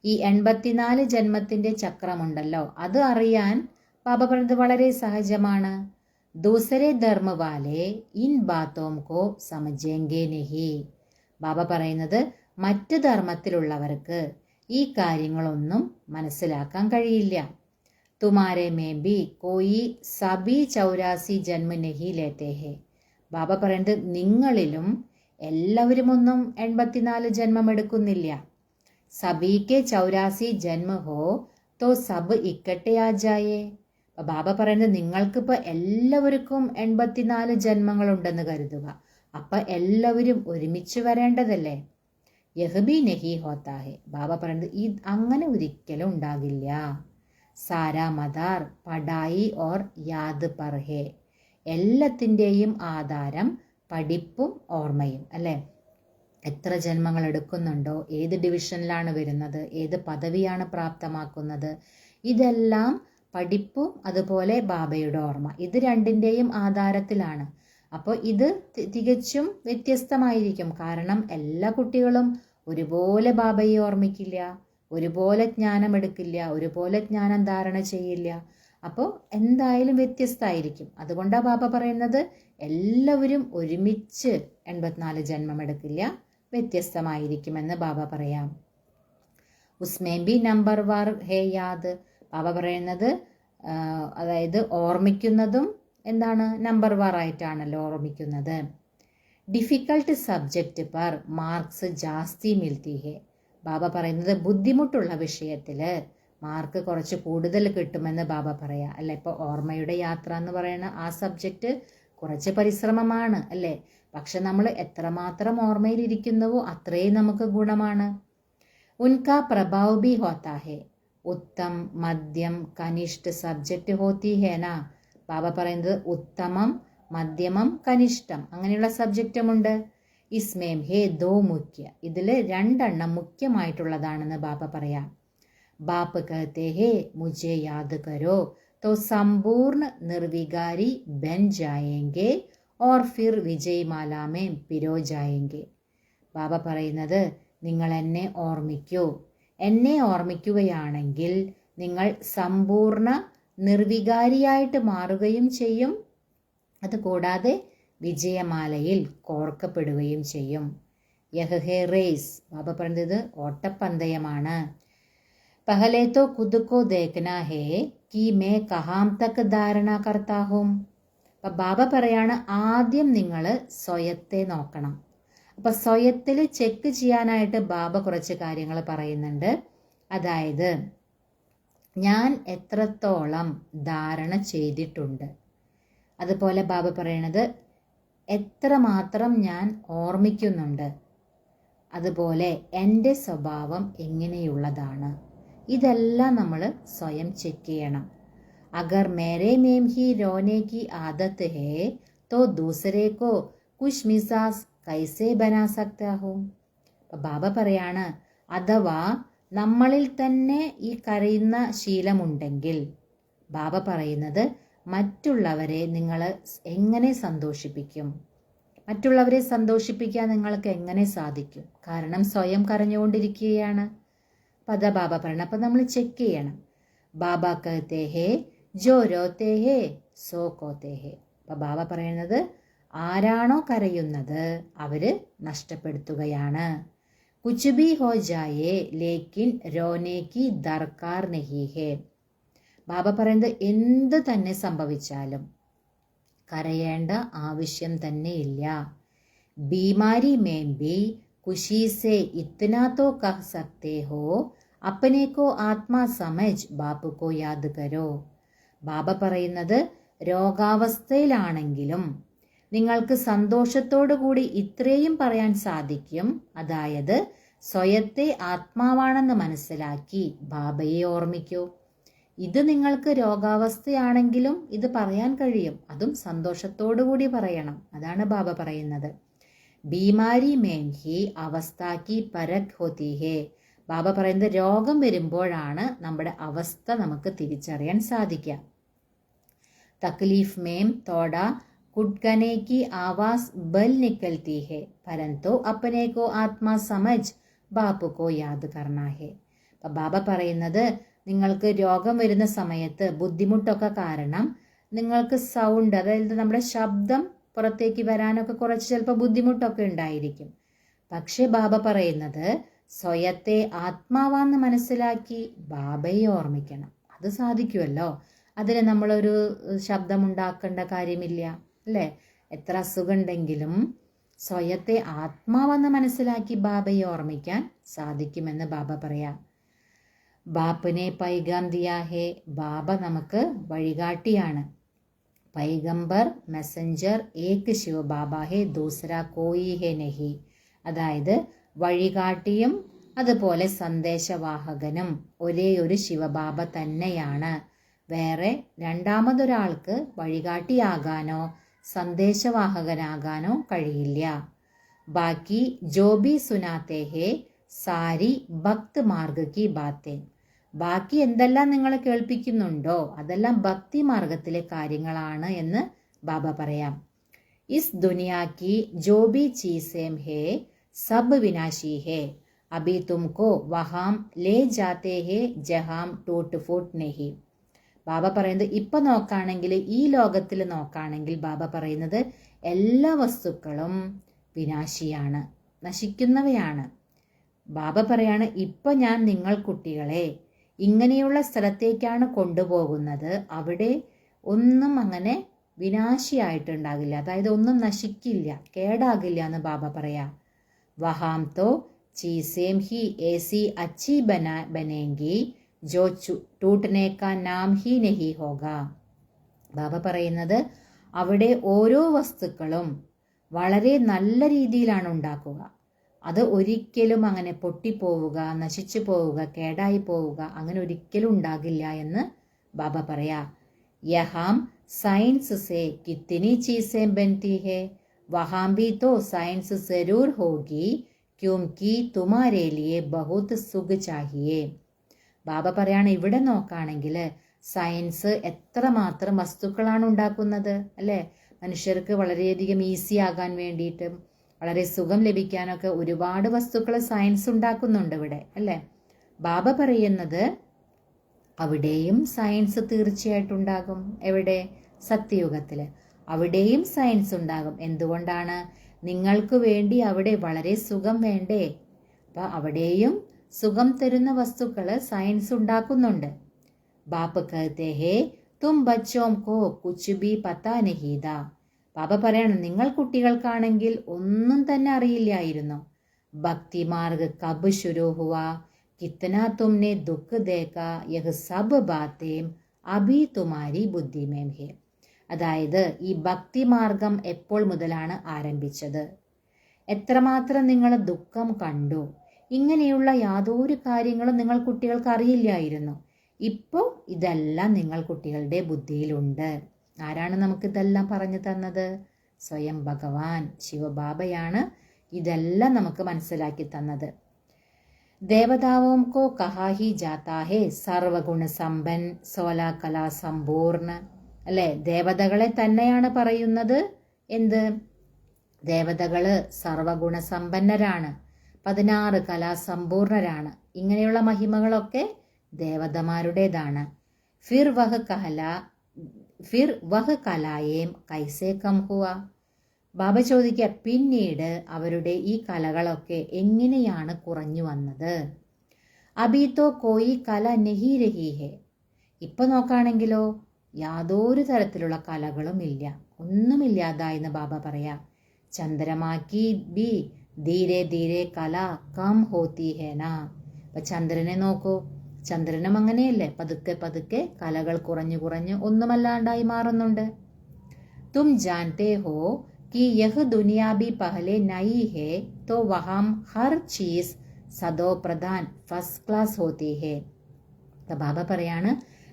[SPEAKER 2] ഈ 84 ജന്മത്തിന്റെ ചക്രമുണ്ടല്ലോ, അത് അറിയാൻ ബാബ പറഞ്ഞത് വളരെ സഹജമാണ്. ദൂസരെ ധർമ്മ വാലെ ഇൻ ബാത്തോം കോ സമജേംഗെ നഹി. ബാബ പറയുന്നത് മറ്റ് ധർമ്മത്തിലുള്ളവർക്ക് ഈ കാര്യങ്ങളൊന്നും മനസ്സിലാക്കാൻ കഴിയില്ല. തുമാരെ മേ ബി കോയി സബി 84 ജന്മ നഹി ലേത്തെ ഹെ. ബാബ പറയുന്നത് നിങ്ങളിലും എല്ലാവരും ഒന്നും 84 ജന്മം എടുക്കുന്നില്ല. സബീക്കെ 84 ജന്മ ഹോ തോ സബ് ഇക്കട്ടെ ആ ജായേ. ബാബ പറയുന്നത് നിങ്ങൾക്കിപ്പോൾ എല്ലാവർക്കും 84 ജന്മങ്ങളുണ്ടെന്ന് കരുതുക, അപ്പം എല്ലാവരും ഒരുമിച്ച് വരേണ്ടതല്ലേ. യഹ്ബി നഹി ഹോത്താ ഹെ. ബാബ പറയുന്നത് അങ്ങനെ ഒരിക്കലും ഉണ്ടാകില്ല. സാരാ മദാർ പഠായി ഓർ യാദ് പർ ഹെ. എല്ലാത്തിൻ്റെയും ആധാരം പഠിപ്പും ഓർമ്മയും അല്ലേ. എത്ര ജന്മങ്ങൾ എടുക്കുന്നുണ്ടോ, ഏത് ഡിവിഷനിലാണ് വരുന്നത്, ഏത് പദവിയാണ് പ്രാപ്തമാക്കുന്നത്, ഇതെല്ലാം പഠിപ്പും അതുപോലെ ബാബയുടെ ഓർമ്മ, ഇത് രണ്ടിൻ്റെയും ആധാരത്തിലാണ്. അപ്പോൾ ഇത് തികച്ചും വ്യത്യസ്തമായിരിക്കും. കാരണം എല്ലാ കുട്ടികളും ഒരുപോലെ ബാബയെ ഓർമ്മിക്കില്ല, ഒരുപോലെ ജ്ഞാനം എടുക്കില്ല, ഒരുപോലെ ജ്ഞാനം ധാരണ ചെയ്യില്ല. അപ്പോൾ എന്തായാലും വ്യത്യസ്തമായിരിക്കും. അതുകൊണ്ടാണ് ബാബ പറയുന്നത് എല്ലാവരും ഒരുമിച്ച് 84 ജന്മം എടുക്കില്ല, വ്യത്യസ്തമായിരിക്കുമെന്ന് ബാബ പറയാം. ഉസ്മേ ബി നമ്പർ വാർ ഹേ യാദ്. ബാബ പറയുന്നത് അതായത് ഓർമ്മിക്കുന്നതും എന്താണ്, നമ്പർ വാർ ആയിട്ടാണല്ലോ ഓർമ്മിക്കുന്നത്. ഡിഫിക്കൾട്ട് സബ്ജക്റ്റ് പർ മാർക്സ് ജാസ്തി മിൽത്തി ഹെ. ബാബ പറയുന്നത് ബുദ്ധിമുട്ടുള്ള വിഷയത്തിൽ മാർക്ക് കുറച്ച് കൂടുതൽ കിട്ടുമെന്ന് ബാബ പറയാം അല്ലേ. ഇപ്പോൾ ഓർമ്മയുടെ യാത്ര എന്ന് പറയുന്ന ആ സബ്ജക്റ്റ് കുറച്ച് പരിശ്രമമാണ് അല്ലേ, പക്ഷെ നമ്മൾ എത്രമാത്രം ഓർമ്മയിലിരിക്കുന്നുവോ അത്രയും നമുക്ക് ഗുണമാണ്. ഉൻകാ പ്രഭാവ് ബി ഹോത്താ ഹെ. ഉത്തം മധ്യം കനിഷ്ഠ സബ്ജക്റ്റ് ഹോത്തി ഹേന. ബാബ പറയുന്നത് ഉത്തമം മധ്യമം കനിഷ്ഠം അങ്ങനെയുള്ള സബ്ജക്റ്റുമുണ്ട്. ഇസ്മേം ഹേ ദോ മുഖ്യ. ഇതിൽ 2 മുഖ്യമായിട്ടുള്ളതാണെന്ന് ബാബ പറയാം. ബാപ്പ് കഹത്തെ ഹേ മുझे യാദ് കരോ तो संपूर्ण निर्विकारी बन जाएंगे और फिर വിജയ്മാല में പിരോ जाएंगे. ബാബ പറയുന്നത് നിങ്ങൾ എന്നെ ഓർമ്മിക്കൂ, എന്നെ ഓർമ്മിക്കുകയാണെങ്കിൽ നിങ്ങൾ സമ്പൂർണ്ണ നിർവികാരിയായിട്ട് മാറുകയും ചെയ്യും, അതുകൂടാതെ വിജയമാലയിൽ കോർക്കപ്പെടുകയും ചെയ്യും. യഹ് ഹേ റേസ്. ബാബ പറയുന്നത് ഓട്ടപ്പന്തയമാണ്. പഹലെ തോ ഖുദ് കോ ദേഖ്നാ ഹേ കി മേ കഹാം തക് ധാരണ കർത്താ ഹൂം. അപ്പം ബാബ പറയാണ് ആദ്യം നിങ്ങൾ സ്വയത്തെ നോക്കണം. അപ്പം സ്വയത്തിൽ ചെക്ക് ചെയ്യാനായിട്ട് ബാബ കുറച്ച് കാര്യങ്ങൾ പറയുന്നുണ്ട്. അതായത് ഞാൻ എത്രത്തോളം ധാരണ ചെയ്തിട്ടുണ്ട്, അതുപോലെ ബാബ പറയണത് എത്രമാത്രം ഞാൻ ഓർമ്മിക്കുന്നുണ്ട്, അതുപോലെ എൻ്റെ സ്വഭാവം എങ്ങനെയുള്ളതാണ്, ഇതെല്ലാം നമ്മൾ സ്വയം ചെക്ക് ചെയ്യണം. അഗർ മേരെ മേം ഹി രോനെ കി ആദത്ത് ഹേ തോ ദൂസരെ കോ കുശ് മിസാസ് കൈസേ ബനാ സക്താ ഹൂം. അപ്പം ബാബ പറയാണ് അഥവാ നമ്മളിൽ തന്നെ ഈ കരയുന്ന ശീലമുണ്ടെങ്കിൽ ബാബ പറയുന്നത് മറ്റുള്ളവരെ നിങ്ങൾ എങ്ങനെ സന്തോഷിപ്പിക്കും, മറ്റുള്ളവരെ സന്തോഷിപ്പിക്കാൻ നിങ്ങൾക്ക് എങ്ങനെ സാധിക്കും? കാരണം സ്വയം കരഞ്ഞുകൊണ്ടിരിക്കുകയാണ്. അപ്പം അതാ ബാബ പറയണം. അപ്പം നമ്മൾ ചെക്ക് ചെയ്യണം. ബാബ കഹത്തെ ഹേ ജോ രോത്തെ ഹേ സോ കോത്തെ ഹേ. അപ്പം ബാബ പറയുന്നത് ആരാണോ കരയുന്നത് അവര് നഷ്ടപ്പെടുത്തുകയാണ്. കുച്ച് ഭി ഹോ ജായേ ലേക്കിൻ രോനേക്ക് ദർക്കാർ നഹി ഹേ. ബാബ പറയുന്നത് എന്ത് തന്നെ സംഭവിച്ചാലും കരയേണ്ട ആവശ്യം തന്നെ ഇല്ല. ബീമാരി മേം ബി खुशी से इतना तो कह सकते हो अपने को आत्मा समझ बाप को याद करो. ബാബ പറയുന്നത് രോഗാവസ്ഥയിലാണെങ്കിലും നിങ്ങൾക്ക് സന്തോഷത്തോടു കൂടി ഇത്രയും പറയാൻ സാധിക്കും, അതായത് സ്വയത്തെ ആത്മാവാണെന്ന് മനസ്സിലാക്കി ബാബയെ ഓർമ്മിക്കൂ. ഇത് നിങ്ങൾക്ക് രോഗാവസ്ഥയാണെങ്കിലും ഇത് പറയാൻ കഴിയും, അതും സന്തോഷത്തോടു കൂടി പറയണം. അതാണ് ബാബ പറയുന്നത്. ബീമാരി മേം ഹി അവസ്ഥ കി പരഖ് ഹോതി ഹേ. ബാബ പറയുന്നത് രോഗം വരുമ്പോഴാണ് നമ്മുടെ അവസ്ഥ നമുക്ക് തിരിച്ചറിയാൻ സാധിക്കുക. തക്ലീഫ് മേം തോട കുട്കനെ കി ആവാസ് ബൽ നിക്കൽത്തി ഹേ പരന്തു അപ്പനെ കോ ആത്മാ സമജ് ബാപ്പു കോ യാദ് കർണ ഹേ. അപ്പം ബാബ പറയുന്നത് നിങ്ങൾക്ക് രോഗം വരുന്ന സമയത്ത് ബുദ്ധിമുട്ടൊക്കെ കാരണം നിങ്ങൾക്ക് സൗണ്ട്, അതായത് നമ്മുടെ ശബ്ദം പുറത്തേക്ക് വരാനൊക്കെ കുറച്ച് ചിലപ്പോൾ ബുദ്ധിമുട്ടൊക്കെ ഉണ്ടായിരിക്കും. പക്ഷെ ബാബ പറയുന്നത് സ്വയത്തെ ആത്മാവാന്ന് മനസ്സിലാക്കി ബാബയെ ഓർമ്മിക്കണം. അത് സാധിക്കുമല്ലോ. അതിന് നമ്മളൊരു ശബ്ദമുണ്ടാക്കേണ്ട കാര്യമില്ല അല്ലേ? എത്ര അസുഖമുണ്ടെങ്കിലും സ്വയത്തെ ആത്മാവെന്ന് മനസ്സിലാക്കി ബാബയെ ഓർമ്മിക്കാൻ സാധിക്കുമെന്ന് ബാബ പറയാം. ബാപ്പിനെ പൈഗാം ദിയാ ഹേ. ബാബ നമുക്ക് വഴികാട്ടിയാണ്. പൈഗംബർ മെസ്സഞ്ചർ ഏക് ശിവ ബാബ ഹേ ദൂസര കോയി ഹേ നഹി. അതായത് വഴികാട്ടിയും അതുപോലെ സന്ദേശവാഹകനും ഒരേ ഒരു ശിവബാബ തന്നെയാണ്. വേറെ രണ്ടാമതൊരാൾക്ക് വഴികാട്ടിയാകാനോ സന്ദേശവാഹകനാകാനോ കഴിയില്ല. ബാക്കി ജോബി സുനാത്തെ ഹേ സാരി ഭക്ത് മാർഗ കി ബാത്തേ. ബാക്കി എന്തെല്ലാം നിങ്ങൾ കേൾപ്പിക്കുന്നുണ്ടോ അതെല്ലാം ഭക്തി മാർഗത്തിലെ കാര്യങ്ങളാണ് എന്ന് ബാബ പറയാം. ഇസ് ദുനിയാ കി ജോബി ചീസേം ഹേ സബ് വിനാശി ഹേ. അബി തുംകോ വഹാം ലേ ജാത്തേ ഹേ ജഹാം ടൂട്ട് ഫൂട്ട് നെഹി. ബാബ പറയുന്നത് ഇപ്പം നോക്കുകയാണെങ്കിൽ, ഈ ലോകത്തിൽ നോക്കുകയാണെങ്കിൽ ബാബ പറയുന്നത് എല്ലാ വസ്തുക്കളും വിനാശിയാണ്, നശിക്കുന്നവയാണ്. ബാബ പറയാണ് ഇപ്പം ഞാൻ നിങ്ങൾ കുട്ടികളെ ഇങ്ങനെയുള്ള സ്ഥലത്തേക്കാണ് കൊണ്ടുപോകുന്നത്. അവിടെ ഒന്നും അങ്ങനെ വിനാശിയായിട്ടുണ്ടാകില്ല, അതായത് ഒന്നും നശിക്കില്ല, കേടാകില്ല എന്ന് ബാബ പറയാം. വഹാം തോ ചീസേം ഹി ഏസി അച്ചി ബനേങ്കി ജോ ടൂട്ടനെ കാ നാം ഹി നഹി ഹോഗ. ബാബ പറയുന്നത് അവിടെ ഓരോ വസ്തുക്കളും വളരെ നല്ല രീതിയിലാണ് ഉണ്ടാക്കുക. അത് ഒരിക്കലും അങ്ങനെ പൊട്ടിപ്പോവുക, നശിച്ചു പോവുക, കേടായി പോവുക അങ്ങനെ ഒരിക്കലും ഉണ്ടാകില്ല എന്ന് ബാബ പറയാ. യഹാം സയൻസ് സേ കിത്തനി ചീസേ ബൻതി ഹേ വഹാം ഭി തോ സയൻസ് ജരൂർ ഹോഗി ക്യോംകി തുമാരേ ലിയേ ബഹുത് സുഖ ചാഹിയേ. ബാബ പറയാണ് ഇവിടെ നോക്കുകയാണെങ്കിൽ സയൻസ് എത്രമാത്രം വസ്തുക്കളാണ് ഉണ്ടാക്കുന്നത് അല്ലേ? മനുഷ്യർക്ക് വളരെയധികം ഈസി ആകാൻ വേണ്ടിയിട്ടും വളരെ സുഖം ലഭിക്കാനൊക്കെ ഒരുപാട് വസ്തുക്കൾ സയൻസ് ഉണ്ടാക്കുന്നുണ്ട് ഇവിടെ അല്ലേ? ബാബ പറയുന്നത് അവിടെയും സയൻസ് തീർച്ചയായിട്ടും ഉണ്ടാകും. എവിടെ? സത്യയുഗത്തിൽ അവിടെയും സയൻസ് ഉണ്ടാകും. എന്തുകൊണ്ടാണ്? നിങ്ങൾക്ക് വേണ്ടി അവിടെ വളരെ സുഖം വേണ്ടേ? അപ്പം അവിടെയും സുഖം തരുന്ന വസ്തുക്കൾ സയൻസ് ഉണ്ടാക്കുന്നുണ്ട്. ബാപ്പ് കഹത്തെ ഹേ തും ബച്ചോം കോ കുച്ച് ബി പത്താ നഹീദ. ബാബ പറയണം നിങ്ങൾ കുട്ടികൾക്കാണെങ്കിൽ ഒന്നും തന്നെ അറിയില്ലായിരുന്നു. ഭക്തി മാർഗ് കബ് ശുരു ഹുവാ കിത്തന തുമ്നെ ദുഃഖ് ദേക്കാ യഹ് സബ് ബാത്തേം അഭി തുമാരി ബുദ്ധിമേം ഹേ. അതായത് ഈ ഭക്തി മാർഗം എപ്പോൾ മുതലാണ് ആരംഭിച്ചത്? എത്രമാത്രം നിങ്ങൾ ദുഃഖം കണ്ടു? ഇങ്ങനെയുള്ള യാതൊരു കാര്യങ്ങളും നിങ്ങൾ കുട്ടികൾക്ക് അറിയില്ലായിരുന്നു. ഇപ്പോൾ ഇതെല്ലാം നിങ്ങൾ കുട്ടികളുടെ ബുദ്ധിയിലുണ്ട്. ആരാണ് നമുക്കിതെല്ലാം പറഞ്ഞു തന്നത്? സ്വയം ഭഗവാൻ ശിവബാബയാണ് ഇതെല്ലാം നമുക്ക് മനസ്സിലാക്കി തന്നത്. ദേവതാവോം കോ കഹാ ഹി ജാതാ ഹേ സർവഗുണ സമ്പൻ സോലാ കലാ സമ്പൂർണ്ണ. അല്ലെ, ദേവതകളെ തന്നെയാണ് പറയുന്നത്. എന്ത്? ദേവതകള് സർവഗുണസമ്പന്നരാണ്, 16 കലാസമ്പൂർണരാണ്. ഇങ്ങനെയുള്ള മഹിമകളൊക്കെ ദേവതമാരുടേതാണ്. ഫിർ വഹ് കലായേം കൈസേ കം ഹുവ. ബാബ ചോദിക്കുക പിന്നീട് അവരുടെ ഈ കലകളൊക്കെ എങ്ങനെയാണ് കുറഞ്ഞു വന്നത്? അബി തോ കോയി കല നഹി രഹി ഹേ. ഇപ്പൊ നോക്കുകയാണെങ്കിലോ യാതൊരു തരത്തിലുള്ള കലകളും ഇല്ല, ഒന്നുമില്ലാതായെന്ന് ബാബ പറയാ. ചന്ദ്രമാക്കി ബി ധീരെ ധീരെ കല കം ഹോത്തി ഹേ നാ. അപ്പൊ ചന്ദ്രനെ നോക്കൂ, ചന്ദ്രനും അങ്ങനെയല്ലേ, പതുക്കെ പതുക്കെ കലകൾ കുറഞ്ഞു കുറഞ്ഞ് ഒന്നുമല്ലാണ്ടായി മാറുന്നുണ്ട്. തും ജാൻതേ ഹോ कि यह दुनिया भी पहले नई है तो वहाँ हर चीज സദോ പ്രധാൻ ഫസ്റ്റ് ക്ലാസ് ഹോത്തി ഹേ. ബാബ പറയാണ്,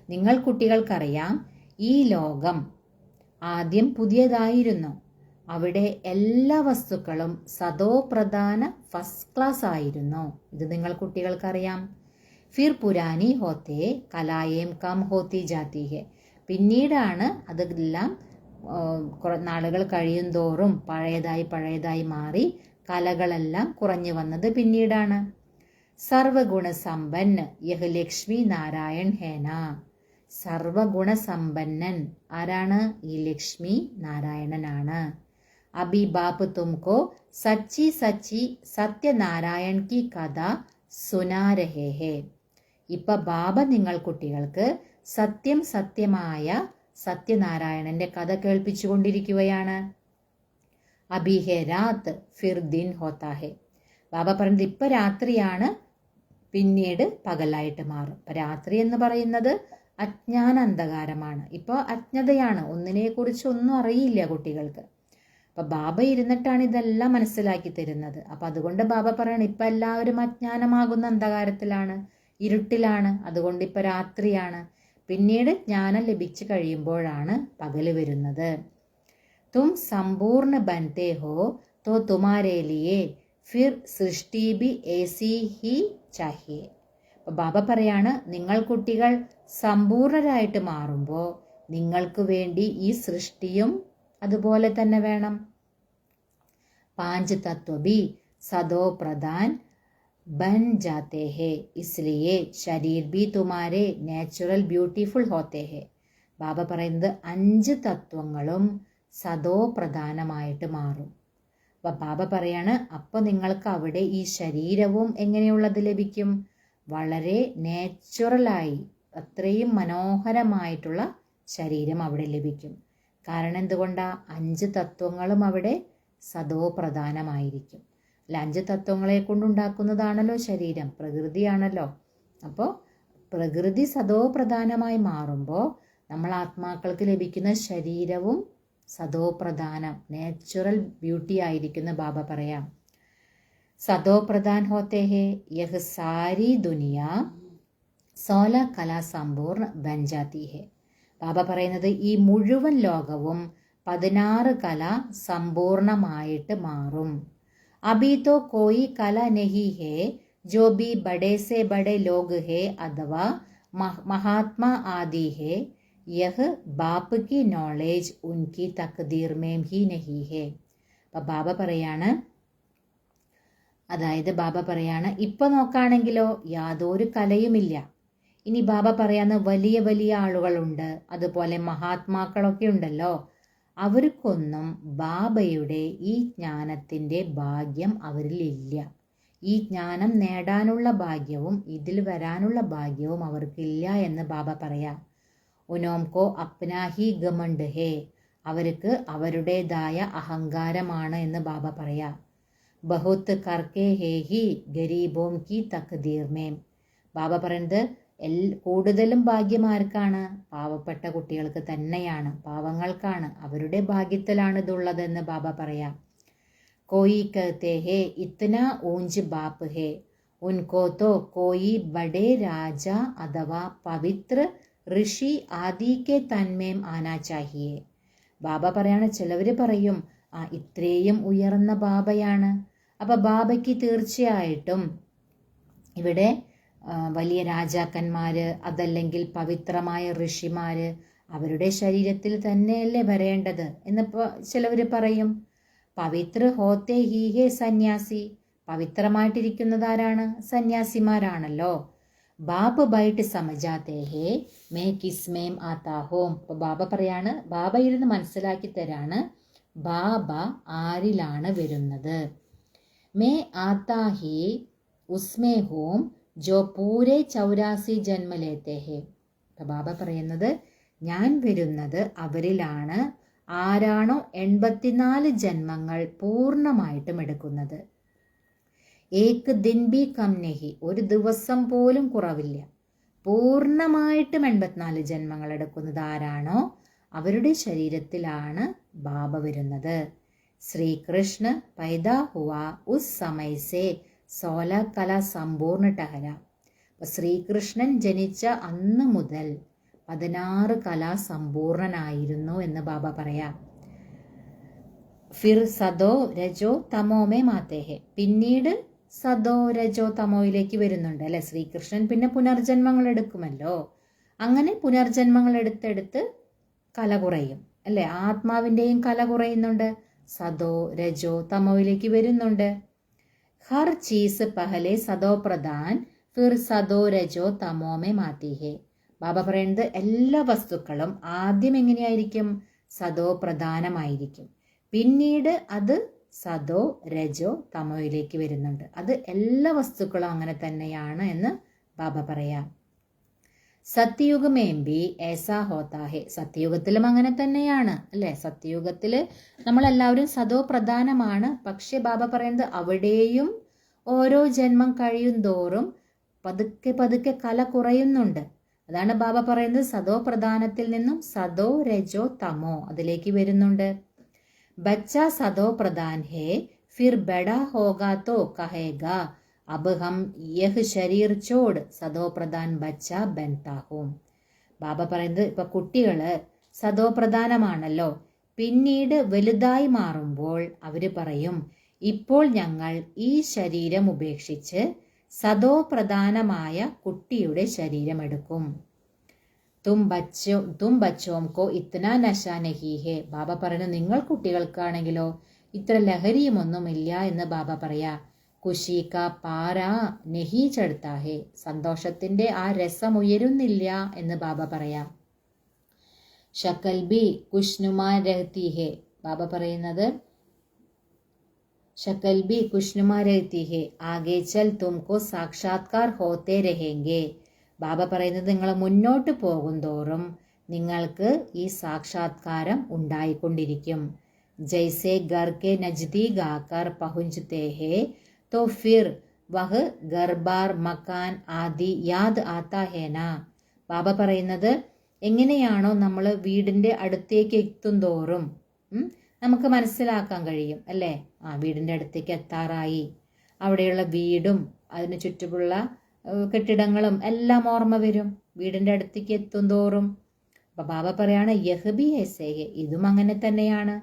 [SPEAKER 2] നിങ്ങൾ കുട്ടികൾക്കറിയാം ഈ ലോകം ആദ്യം പുതിയതായിരുന്നു, അവിടെ എല്ലാ വസ്തുക്കളും സദോ പ്രധാന ഫസ്റ്റ് ക്ലാസ് ആയിരുന്നു. ഇത് നിങ്ങൾ കുട്ടികൾക്കറിയാം. ഫിർ പുരാനി ഹോത്തെ കലായേം കം ഹോത്തി ജാത്തി ഹെ. പിന്നീടാണ് അതെല്ലാം നാളുകൾ കഴിയും തോറും പഴയതായി മാറി കലകളെല്ലാം കുറഞ്ഞു വന്നത് പിന്നീടാണ്. സർവഗുണസമ്പന്ന യഹ് ലക്ഷ്മി നാരായൺ ഹേന. സർവഗുണസമ്പന്നൻ ആരാണ്? ഈ ലക്ഷ്മി നാരായണനാണ്. അബി ബാപ്പ് തുംകോ സച്ചി സച്ചി സത്യനാരായൺ കി കഥ സുനാ രഹേ ഹേ. ഇപ്പൊ ബാബ നിങ്ങൾ കുട്ടികൾക്ക് സത്യം സത്യമായ സത്യനാരായണന്റെ കഥ കേൾപ്പിച്ചുകൊണ്ടിരിക്കുകയാണ്. അബി ഹേ രാത് ഫിർ ദിൻ ഹോത്താ ഹേ. ബാബ പറഞ്ഞത് ഇപ്പൊ രാത്രിയാണ്, പിന്നീട് പകലായിട്ട് മാറും. ഇപ്പൊ രാത്രി എന്ന് പറയുന്നത് അജ്ഞാന അന്ധകാരമാണ്. ഇപ്പൊ അജ്ഞതയാണ്, ഒന്നിനെ കുറിച്ച് ഒന്നും അറിയില്ല കുട്ടികൾക്ക്. അപ്പൊ ബാബ ഇരുന്നിട്ടാണ് ഇതെല്ലാം മനസ്സിലാക്കി തരുന്നത്. അപ്പൊ അതുകൊണ്ട് ബാബ പറയണം, ഇപ്പൊ എല്ലാവരും അജ്ഞാനമാകുന്ന അന്ധകാരത്തിലാണ്, ഇരുട്ടിലാണ്, അതുകൊണ്ട് ഇപ്പൊ രാത്രിയാണ്. പിന്നീട് ജ്ഞാനം ലഭിച്ചു കഴിയുമ്പോഴാണ് പകല് വരുന്നത്. തും സമ്പൂർണ്ണ ബൻതേ ഹോ തോ തുമാരേ ലിയേ ഫിർ സൃഷ്ടി ബി ഏസി ഹി ചാഹിയേ. അപ്പൊ ബാബ പറയാണ്, നിങ്ങൾ കുട്ടികൾ സമ്പൂർണരായിട്ട് മാറുമ്പോൾ നിങ്ങൾക്ക് വേണ്ടി ഈ സൃഷ്ടിയും അതുപോലെ തന്നെ വേണം. പാഞ്ച് തത്വ ബി സദോ പ്രധാൻ बन जाते हैं, इसलिए शरीर भी तुम्हारे नेचुरल ब्यूटीफुल होते हैं. ബാബ പറയുന്നത് 5 തത്വങ്ങളും സദോ പ്രധാനമായിട്ട് മാറും. അപ്പൊ ബാബ പറയാണ്, അപ്പൊ നിങ്ങൾക്ക് അവിടെ ഈ ശരീരവും എങ്ങനെയുള്ളത് ലഭിക്കും? വളരെ നേച്ചുറലായി, അത്രയും മനോഹരമായിട്ടുള്ള ശരീരം അവിടെ ലഭിക്കും. കാരണം എന്തുകൊണ്ടാ? 5 തത്വങ്ങളും അവിടെ സദോ പ്രധാനമായിരിക്കും. 5 തത്വങ്ങളെ കൊണ്ടുണ്ടാക്കുന്നതാണല്ലോ ശരീരം, പ്രകൃതിയാണല്ലോ. അപ്പോൾ പ്രകൃതി സദോ പ്രധാനമായി മാറുമ്പോൾ നമ്മൾ ആത്മാക്കൾക്ക് ലഭിക്കുന്ന ശരീരവും സദോ പ്രധാനം, നാച്ചുറൽ ബ്യൂട്ടി ആയിരിക്കുന്ന ബാബ പറയാം. സദോ പ്രധാൻ ഹോത്തെ ഹേ യഹ് സാരി ദുനിയ 16 കലാ സമ്പൂർണ്ണ ബൻ ജാതി ഹേ. ബാബ പറയുന്നത് ഈ മുഴുവൻ ലോകവും 16 കല സമ്പൂർണമായിട്ട് മാറും. अभी तो कोई कला नहीं है जो भी बड़े से बड़े लोग है अथवा महात्मा आदि है, यह बाप की नॉलेज उनकी तकदीर में ही नहीं है. അപ്പം ബാബ പറയാണ്, അതായത് ബാബ പറയാണ്, ഇപ്പൊ നോക്കുകയാണെങ്കിലോ യാതൊരു കലയുമില്ല. ഇനി ബാബ പറയാന്ന് വലിയ വലിയ ആളുകളുണ്ട്, അതുപോലെ മഹാത്മാക്കളൊക്കെ ഉണ്ടല്ലോ, അവർക്കൊന്നും ബാബയുടെ ഈ ജ്ഞാനത്തിൻ്റെ ഭാഗ്യം അവരിലില്ല. ഈ ജ്ഞാനം നേടാനുള്ള ഭാഗ്യവും ഇതിൽ വരാനുള്ള ഭാഗ്യവും അവർക്കില്ല എന്ന് ബാബ പറയാം. ഉനോംകോ അപ്നാഹി ഗമണ്ട് ഹേ. അവർക്ക് അവരുടേതായ അഹങ്കാരമാണ് എന്ന് ബാബ പറയാം. ബഹുത്ത് കർക്കെ ഹേ ഹി ഗരീബോം കി തക്ദീർ മേം. ബാബ പറയുന്നത് കൂടുതലും ഭാഗ്യമാർക്കാണ്? പാവപ്പെട്ട കുട്ടികൾക്ക് തന്നെയാണ്, പാവങ്ങൾക്കാണ്, അവരുടെ ഭാഗ്യത്തിലാണ് ഇതുള്ളതെന്ന് ബാബ പറയാം. കോയി കഹത്തെ ഹേ ഇത്തന ഊഞ്ച് ബാപ്പ് ഹേ, ഉൻകോ തോ കോയി ബഡേ രാജ അഥവാ പവിത്ര ഋഷി ആദി കെ തന്മേം ആനാ ചാഹിയേ. ബാബ പറയാണ്, ചിലവർ പറയും ഇത്രയും ഉയർന്ന ബാബയാണ്. അപ്പൊ ബാബയ്ക്ക് തീർച്ചയായിട്ടും ഇവിടെ വലിയ രാജാക്കന്മാര്, അതല്ലെങ്കിൽ പവിത്രമായ ഋഷിമാര് അവരുടെ ശരീരത്തിൽ തന്നെയല്ലേ വരേണ്ടത് എന്നിപ്പോ ചിലവർ പറയും. പവിത്ര ഹോത്തെ ഹി ഹേ സന്യാസി. പവിത്രമായിട്ടിരിക്കുന്നത് ആരാണ്? സന്യാസിമാരാണല്ലോ. ബാബ് ബൈട്ട് സമജാത്തേ ഹേ മേ കിസ്മേം ആത്താ ഹോം. അപ്പൊ ബാബ പറയാണ്, ബാബ ഇരുന്ന് മനസ്സിലാക്കി തരാണ് ബാബ ആരിലാണ് വരുന്നത്. മേ ആത്താ ഹി ഉസ്മേ ഹോം ജോ പൂരെ 84 ജന്മ ലേത്തെ ഹേ. ബാബ പറയുന്നത്, ഞാൻ വരുന്നത് അവരിലാണ് ആരാണോ 84 ജന്മങ്ങൾ പൂർണ്ണമായിട്ടും എടുക്കുന്നത്. ഏക് ദിൻ ബി കം നഹി, ഒരു ദിവസം പോലും കുറവില്ല. പൂർണ്ണമായിട്ടും 84 ജന്മങ്ങൾ എടുക്കുന്നത് ആരാണോ അവരുടെ ശരീരത്തിലാണ് ബാബ വരുന്നത്. ശ്രീകൃഷ്ണ പൈദാ ഹുവാ ഉസ് സമയ സേ 16 കല സമ്പൂർണ്ണ ടഹര. ശ്രീകൃഷ്ണൻ ജനിച്ച അന്ന് മുതൽ 16 കലാ സമ്പൂർണനായിരുന്നു എന്ന് ബാബ പറയാം. ഫിർ സദോ രജോ തമോമേ മാത്തേഹെ, പിന്നീട് സദോ രജോ തമോയിലേക്ക് വരുന്നുണ്ട് അല്ലെ. ശ്രീകൃഷ്ണൻ പിന്നെ പുനർജന്മങ്ങൾ എടുക്കുമല്ലോ. അങ്ങനെ പുനർജന്മങ്ങൾ എടുത്തെടുത്ത് കല കുറയും അല്ലെ. ആത്മാവിൻ്റെയും കല കുറയുന്നുണ്ട്. സദോ രജോ തമോയിലേക്ക് വരുന്നുണ്ട്. ഹർ ചീസ് പഹലെ സദോ പ്രധാൻ ഫിർ സദോ രജോ തമോമേ മാത്തിഹെ. ബാബ പറയുന്നത് എല്ലാ വസ്തുക്കളും ആദ്യം എങ്ങനെയായിരിക്കും? സദോ പ്രധാനമായിരിക്കും. പിന്നീട് അത് സദോ രജോ തമോയിലേക്ക് വരുന്നുണ്ട്. അത് എല്ലാ വസ്തുക്കളും അങ്ങനെ തന്നെയാണ് എന്ന് ബാബ പറയാം. സത്യയുഗ് മേംബി ഏസാ ഹോത്താ ഹെ, സത്യയുഗത്തിലും അങ്ങനെ തന്നെയാണ് അല്ലെ. സത്യയുഗത്തില് നമ്മളെല്ലാവരും സദോ പ്രധാനമാണ്. പക്ഷെ ബാബ പറയുന്നത് അവിടെയും ഓരോ ജന്മം കഴിയും തോറും പതുക്കെ പതുക്കെ കല കുറയുന്നുണ്ട്. അതാണ് ബാബ പറയുന്നത് സദോ പ്രധാനത്തിൽ നിന്നും സദോ രജോ തമോ അതിലേക്ക് വരുന്നുണ്ട്. ബച്ച സദോ പ്രധാൻ ഹേ ഫിർ ബഡാ ഹോഗാ തോ കഹേഗാ അബ് ഹം യഹ് ശരീർ ചോട് സദോ പ്രധാൻ ബച്ച ബൻതാ ഹൂം. ബാബ പറയുന്നത് ഇപ്പൊ കുട്ടികള് സദോ പ്രധാനമാണല്ലോ. പിന്നീട് വലുതായി മാറുമ്പോൾ അവര് പറയും ഇപ്പോൾ ഞങ്ങൾ ഈ ശരീരം ഉപേക്ഷിച്ച് സദോ പ്രധാനമായ കുട്ടിയുടെ ശരീരം എടുക്കും. തും ബച്ചോം കോ ഇത്തന നശ നഹി ഹേ. ബാബ പറയുന്നു നിങ്ങൾ കുട്ടികൾക്കാണെങ്കിലോ ഇത്ര ലഹരിയുമൊന്നുമില്ല എന്ന് ബാബ പറയാ. ഖുഷി കാ പാരാ നഹി ചടുത്താ ഹേ, സന്തോഷത്തിന്റെ ആ രസം ഉയരുന്നില്ല എന്ന് ബാബ പറയാം. ശക്കൽ ബി കുഷ്നുമാ രഹത്തി ഹേ. ബാബ പറയുന്നത് ശക്കൽ ബി കുഷ്നുമാ രഹത്തി ഹേ ആകെ ചൽ തുംകോ സാക്ഷാത്കാർ ഹോത്തെ രഹേംഗെ. ബാബ പറയുന്നത് നിങ്ങൾ മുന്നോട്ട് പോകും തോറും നിങ്ങൾക്ക് ഈ സാക്ഷാത്കാരം ഉണ്ടായിക്കൊണ്ടിരിക്കും. ജൈസെ ഗർ കെ നജ്ദീക് ആക്കർ പഹുഞ്ചത്തെ ഹേ तो फिर वह घर बार മക്കാൻ ആദി യാദ് ആത്താ ഹേന. ബാബ പറയുന്നത് എങ്ങനെയാണോ നമ്മൾ വീടിന്റെ അടുത്തേക്ക് എത്തും തോറും നമുക്ക് മനസ്സിലാക്കാൻ കഴിയും അല്ലേ. വീടിന്റെ അടുത്തേക്ക് എത്താറായി, അവിടെയുള്ള വീടും അതിന് ചുറ്റുമുള്ള കെട്ടിടങ്ങളും എല്ലാം ഓർമ്മ വരും വീടിന്റെ അടുത്തേക്ക് എത്തും തോറും. അപ്പൊ ബാബ പറയാണ് യഹ് ബി ഹൈസേ, ഇതും അങ്ങനെ തന്നെയാണ്.